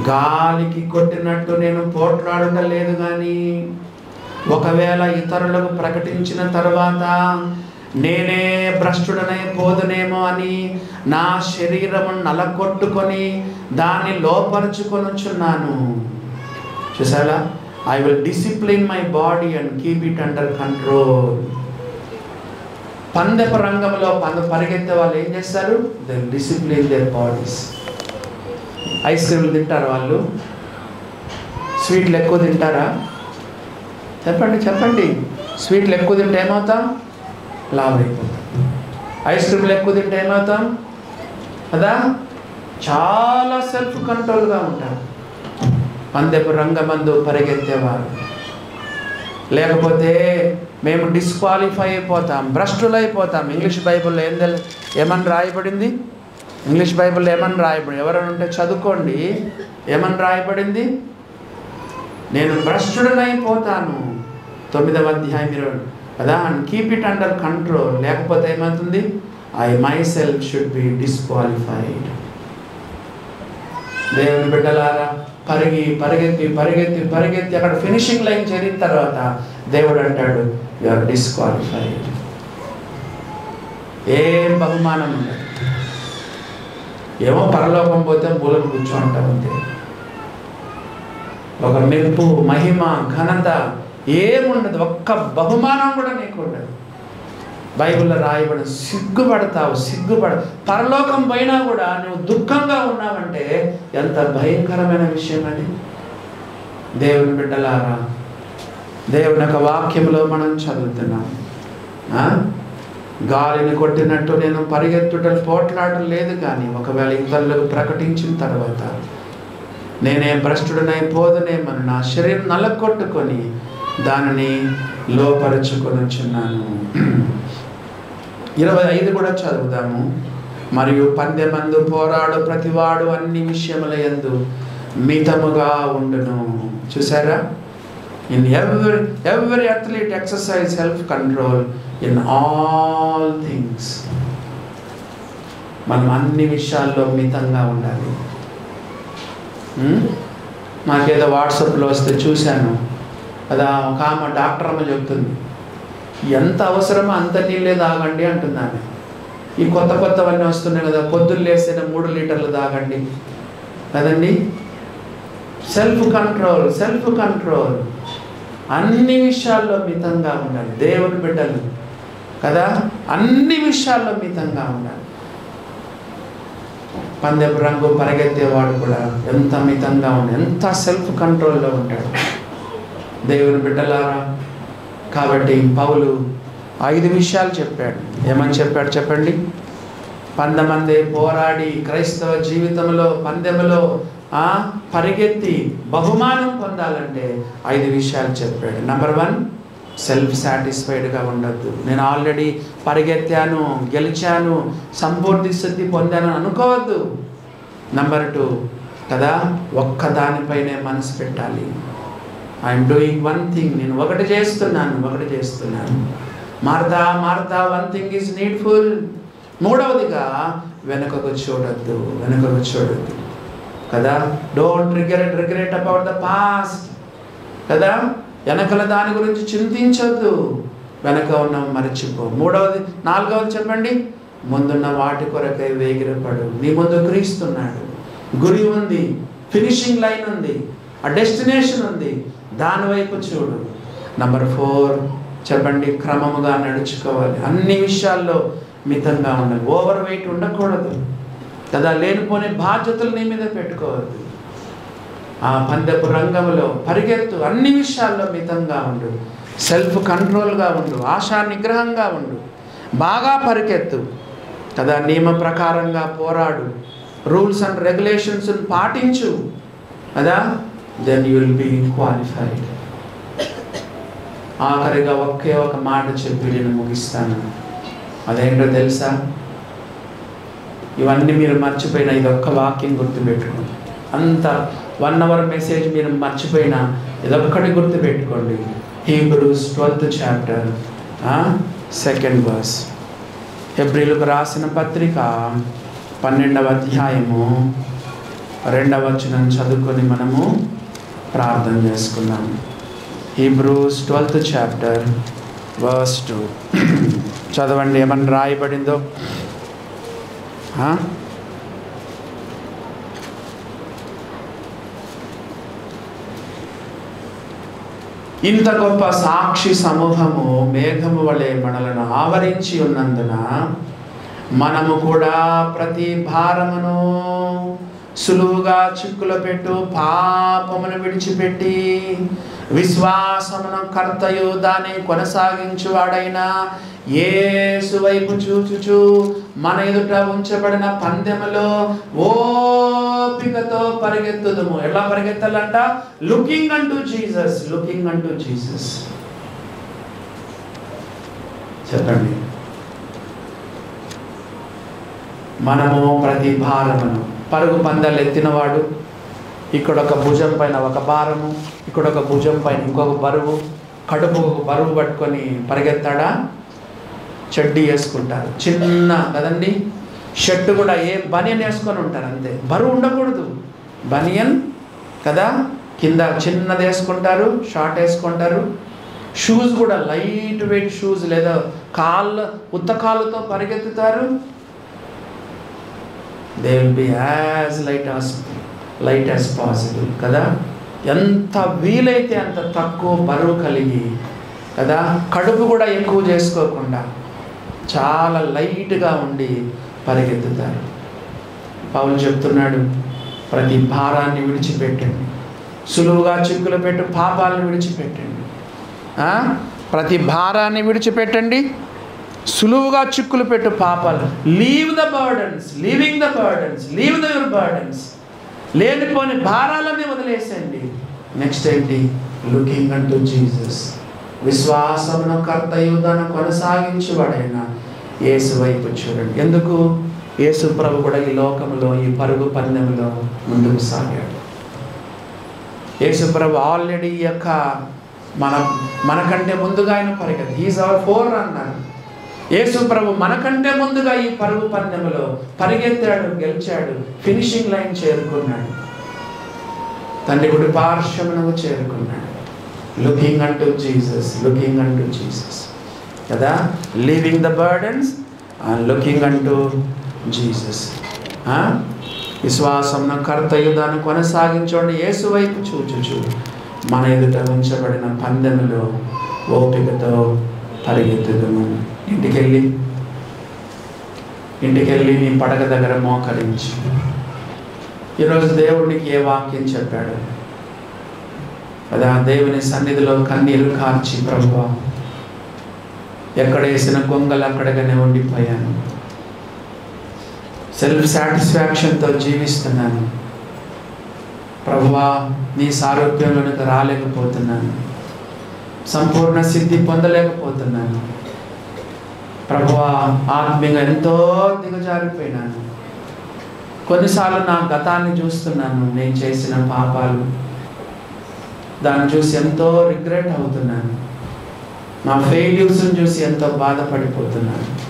గాలికి కొట్టినట్టు నేను పోట్లాడటం లేదు, కానీ ఒకవేళ ఇతరులకు ప్రకటించిన తర్వాత నేనే భ్రష్టుడనై పోదునేమో అని నా శరీరము నలగొట్టుకొని దాన్ని లోపరుచుకొనుచున్నాను. చూసారా? I will discipline my body and keep it under control. పందెపు రంగంలో పరిగెత్తే వాళ్ళు ఏం చేస్తారు? They discipline their bodies. Ice క్రీమ్లు తింటారా వాళ్ళు? స్వీట్లు ఎక్కువ తింటారా? చెప్పండి. స్వీట్లు ఎక్కువ తింటే ఏమవుతాం? లావ్ అయిపోతాం. ఐస్ క్రీమ్లు ఎక్కువ తింటే ఏమవుతాం కదా? చాలా సెల్ఫ్ కంట్రోల్గా ఉంటారు పందెపు రంగమందు పరిగెత్తేవారు. లేకపోతే మేము డిస్క్వాలిఫై అయిపోతాం, భ్రష్టులైపోతాం. ఇంగ్లీష్ బైబిల్లో ఏమని రాయబడింది? ఇంగ్లీష్ బైబిల్లో ఏమని రాయబడింది? ఎవరైనా ఉంటే చదువుకోండి. ఏమని రాయబడింది? నేను భ్రష్టుడనైపోతాను. 9వ అధ్యాయం 20 కదా. And keep it under control. లేకపోతే ఏమవుతుంది? I my self should be disqualified. దేవుని బిడ్డలారా, పరిగెత్తి అక్కడ ఫినిషింగ్ లైన్ చేరిన తర్వాత దేవుడు అంటాడు, యు ఆర్ డిస్క్వాలిఫైడ్. ఏం బహుమానం ఉండదు. ఏమో పరలోకం పోతే మూలం కూర్చోంటాం అంతే. ఒక మెప్పు, మహిమ, ఘనత ఏముండదు. ఒక్క బహుమానం కూడా నీకు ఉండదు. బైబిల్లో రాయబడి పరలోకం పోయినా కూడా నువ్వు దుఃఖంగా ఉన్నావంటే ఎంత భయంకరమైన విషయం అది. దేవుని బిడ్డలారా, దేవుని యొక్క వాక్యంలో మనం చదువుతున్నాం. గాలిని కొట్టినట్టు నేను పరిగెత్తుటలు పోట్లాడటం లేదు, కానీ ఒకవేళ ఇతరులకు ప్రకటించిన తర్వాత నేనే భ్రష్టుడనైపోదునేమని నా శరీరం నలగొట్టుకొని దానిని లోపరుచుకొనుచున్నాను. 25 కూడా చదువుదాము. మరియు పందెమందు పోరాడు ప్రతివాడు అన్ని విషయముల యందు మితముగా ఉండును. చూసారా? In every athlete exercise self control in all things. మనం అన్ని విషయాల్లో మితంగా ఉండాలి. నాకేదో వాట్సాప్లో వస్తే చూశాను కదా, ఒక ఆమె డాక్టర్ అమ్మ చెప్తుంది, ఎంత అవసరమో అంత నీళ్ళే తాగండి అంటుంది ఆమె. ఈ కొత్తవన్నీ వస్తున్నాయి కదా, పొద్దున్న లేసిన 3 లీటర్లు తాగండి కదండి. Self control. అన్ని విషయాల్లో మితంగా ఉండాలి. దేవుని బిడ్డలు కదా, అన్ని విషయాల్లో మితంగా ఉండాలి. పందెపు రంగు పరిగెత్తేవాడు కూడా ఎంత మితంగా ఉంటాడు, ఎంత సెల్ఫ్ కంట్రోల్లో ఉంటాడు. దేవుని బిడ్డలారా, కాబట్టి పౌలు 5 విషయాలు చెప్పాడు. ఏమని చెప్పాడు చెప్పండి? 100 మంది పోరాడి క్రైస్తవ జీవితంలో పందెములో పరిగెత్తి బహుమానం పొందాలంటే 5 విషయాలు చెప్పాడు. నెంబర్ 1, సెల్ఫ్ సాటిస్ఫైడ్గా ఉండద్దు. నేను ఆల్రెడీ పరిగెత్తాను, గెలిచాను, సంపూర్తి స్థితి పొందాను అనుకోవద్దు. నెంబర్ 2 కదా, ఒక్క దానిపైనే మనసు పెట్టాలి. ఐఎమ్ డూయింగ్ వన్ థింగ్, నేను ఒకటి చేస్తున్నాను. Martha Martha, one thing is needful. మూడవదిగా వెనుకకు చూడొద్దు కదా. Don't regret about the past కదా. వెనకల దాని గురించి చింతించొద్దు, వెనక ఉన్న మరచిపో. నాలుగవది చెప్పండి, ముందున్న వాటి కొరకై వేగిరపడు. నీ ముందు క్రీస్తున్నాడు, గురి ఉంది, ఫినిషింగ్ లైన్ ఉంది, ఆ డెస్టినేషన్ ఉంది, దాని వైపు చూడు. నంబర్ 4 చెప్పండి, క్రమముగా నడుచుకోవాలి. అన్ని విషయాల్లో మితంగా ఉండాలి. ఓవర్ వెయిట్ ఉండకూడదు కదా. లేనిపోని బాధ్యతలు నీ మీద పెట్టుకోవద్దు. ఆ పందెపు రంగంలో పరిగెత్తు, అన్ని విషయాల్లో మితంగా ఉండు, సెల్ఫ్ కంట్రోల్గా ఉండు, ఆశా నిగ్రహంగా ఉండు, బాగా పరిగెత్తు కదా. నియమ ప్రకారంగా పోరాడు, రూల్స్ అండ్ రెగ్యులేషన్స్ పాటించు కదా. Then you will be qualified. ఆఖరిగా ఒకే ఒక మాట చెప్పి నేను ముగిస్తాను. అదేంటో తెలుసా? ఇవన్నీ మీరు మర్చిపోయినా ఇదొక్క వాక్యం గుర్తుపెట్టుకోండి. అంత 1 hour మెసేజ్ మీరు మర్చిపోయినా ఇదొక్కటి గుర్తుపెట్టుకోండి. Hebrews 12th chapter 2nd verse. హెబ్రీయులకు రాసిన పత్రిక 12వ అధ్యాయము 2వ వచనం చదువుకొని మనము ప్రార్థన చేసుకున్నాము. హీబ్రూస్ 12th chapter verse 2 చదవండి, ఏమన్నా రాయబడిందో. ఇంత గొప్ప సాక్షి సమూహము మేఘము వలె మనలను ఆవరించి ఉన్నందున మనము కూడా ప్రతి భారమును సులువుగా చిక్కులో పెట్టు పాపమును విడిచిపెట్టి విశ్వాసమును కర్తయు దాన్ని కొనసాగించువాడైన యేసు వైపు చూచుచు మన ఎదుట ఉంచబడిన పందెములో ఓపికతో పరిగెత్తుదుము. ఎలా పరిగెత్తాలంట? లుకింగ్ అంటూ జీసస్. చెప్పండి, మనము ప్రతి భారమును, పరుగు పందాలు ఎత్తినవాడు ఇక్కడ ఒక భుజం పైన ఒక భారము, ఇక్కడ ఒక భుజం పైన ఇంకొక బరువు, కడుపు ఒక బరువు పట్టుకొని పరిగెత్తాడా? చెడ్డీ వేసుకుంటారు, చిన్న కదండి. షర్టు కూడా బనియన్ వేసుకొని ఉంటారు, అంతే. బరువు ఉండకూడదు, బనియన్ కదా. కింద చిన్నది వేసుకుంటారు, షార్ట్ వేసుకుంటారు. షూస్ కూడా లైట్ వెయిట్ షూస్, లేదా ఉత్త కాళ్ళతో పరిగెత్తుతారు. They will be as light as possible కదా. ఎంత వీలైతే అంత తక్కువ బరువు కలిగి కదా. కడుపు కూడా ఎక్కువ చేసుకోకుండా చాలా లైట్గా ఉండి పరిగెత్తుతారు. పౌలు చెప్తున్నాడు, ప్రతి భారాన్ని విడిచిపెట్టండి, సులువుగా చిక్కులు పెట్టు పాపాలను విడిచిపెట్టండి. ప్రతి భారాన్ని విడిచిపెట్టండి, సులువుగా చిక్కులు పెట్టు పాపాలు. Leave the burdens. Your burdens. లేనిపోని భారాలన్నీ వదిలేసండి. నెక్స్ట్ ఏంటి? లుకింగ్ అంటూ జీసస్. విశ్వాసమును కర్తయు దాన్ని కొనసాగించువాడైన యేసు వైపు చూడండి. ఎందుకు? యేసు ప్రభు కూడా ఈ లోకంలో ఈ పరుగు పందెంలో ముందుకు సాగాడు. యేసు ప్రభు ఆల్రెడీ ఈ యొక్క మనకంటే ముందుగా ఆయన పరిగెత్తి, హీఈస్ అవర్ ఫోర్ రన్నర్. యేసు ప్రభు మనకంటే ముందుగా ఈ పరుగు పందెంలో పరిగెత్తాడు, గెలిచాడు, ఫినిషింగ్ లైన్ చేరుకున్నాడు, తండ్రి కుడి పార్శ్వమునకు చేరుకున్నాడు. లుకింగ్ అంటూ జీసస్ కదా. Leaving the burdens and looking అంటూ జీసస్. విశ్వాసమును కర్తయు దాన్ని కొనసాగించండి, యేసు వైపు చూచుచు మన ఎదుట ఉంచబడిన పందెములో ఓపికతో పరిగెత్తుదుము. ఇంటికెళ్ళి నీ పడక దగ్గర మోకరించి ఈరోజు దేవుడికి ఏ వాక్యం చెప్పాడు కదా. దేవుని సన్నిధిలో కన్నీరు కార్చి, ప్రభువా ఎక్కడ వేసిన గొంగలు అక్కడగానే ఉండిపోయాను, సెల్ఫ్ సాటిస్ఫాక్షన్తో జీవిస్తున్నాను ప్రభువా, నీ సారూప్యంలోనికి రాలేకపోతున్నాను, సంపూర్ణ సిద్ధి పొందలేకపోతున్నాను ప్రభువా, ఆత్మీయంగా ఎంతో దిగజారిపోయినాను. కొన్నిసార్లు నా గతాన్ని చూస్తున్నాను, నేను చేసిన పాపాలు దాన్ని చూసి ఎంతో రిగ్రెట్ అవుతున్నాను. నా ఫెయిల్యూర్స్ని చూసి ఎంతో బాధపడిపోతున్నాను.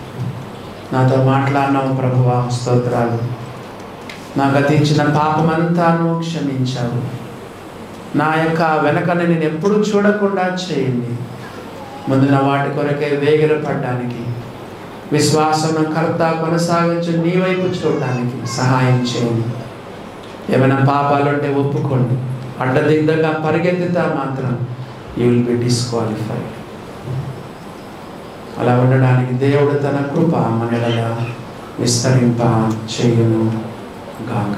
నాతో మాట్లాడినావు ప్రభువా, స్తోత్రాలు. నా గతించిన పాపమంతాను క్షమించావు. నా యొక్క వెనకని నేను ఎప్పుడూ చూడకుండా చేయండి. ముందున వాటి కొరకే వేగిరపడడానికి, విశ్వాసం కర్త కొనసాగించు నీ వైపు చూడటానికి సహాయం చేయండి. ఏమైనా పాపాలుంటే ఒప్పుకోండి. అడ్డదిడ్డగా పరిగెత్తితే మాత్రం యూ విల్ బి డిస్క్వాలిఫైడ్. అలా ఉండడానికి దేవుడు తన కృప మన ఎడల విస్తరింప చేయును గాక.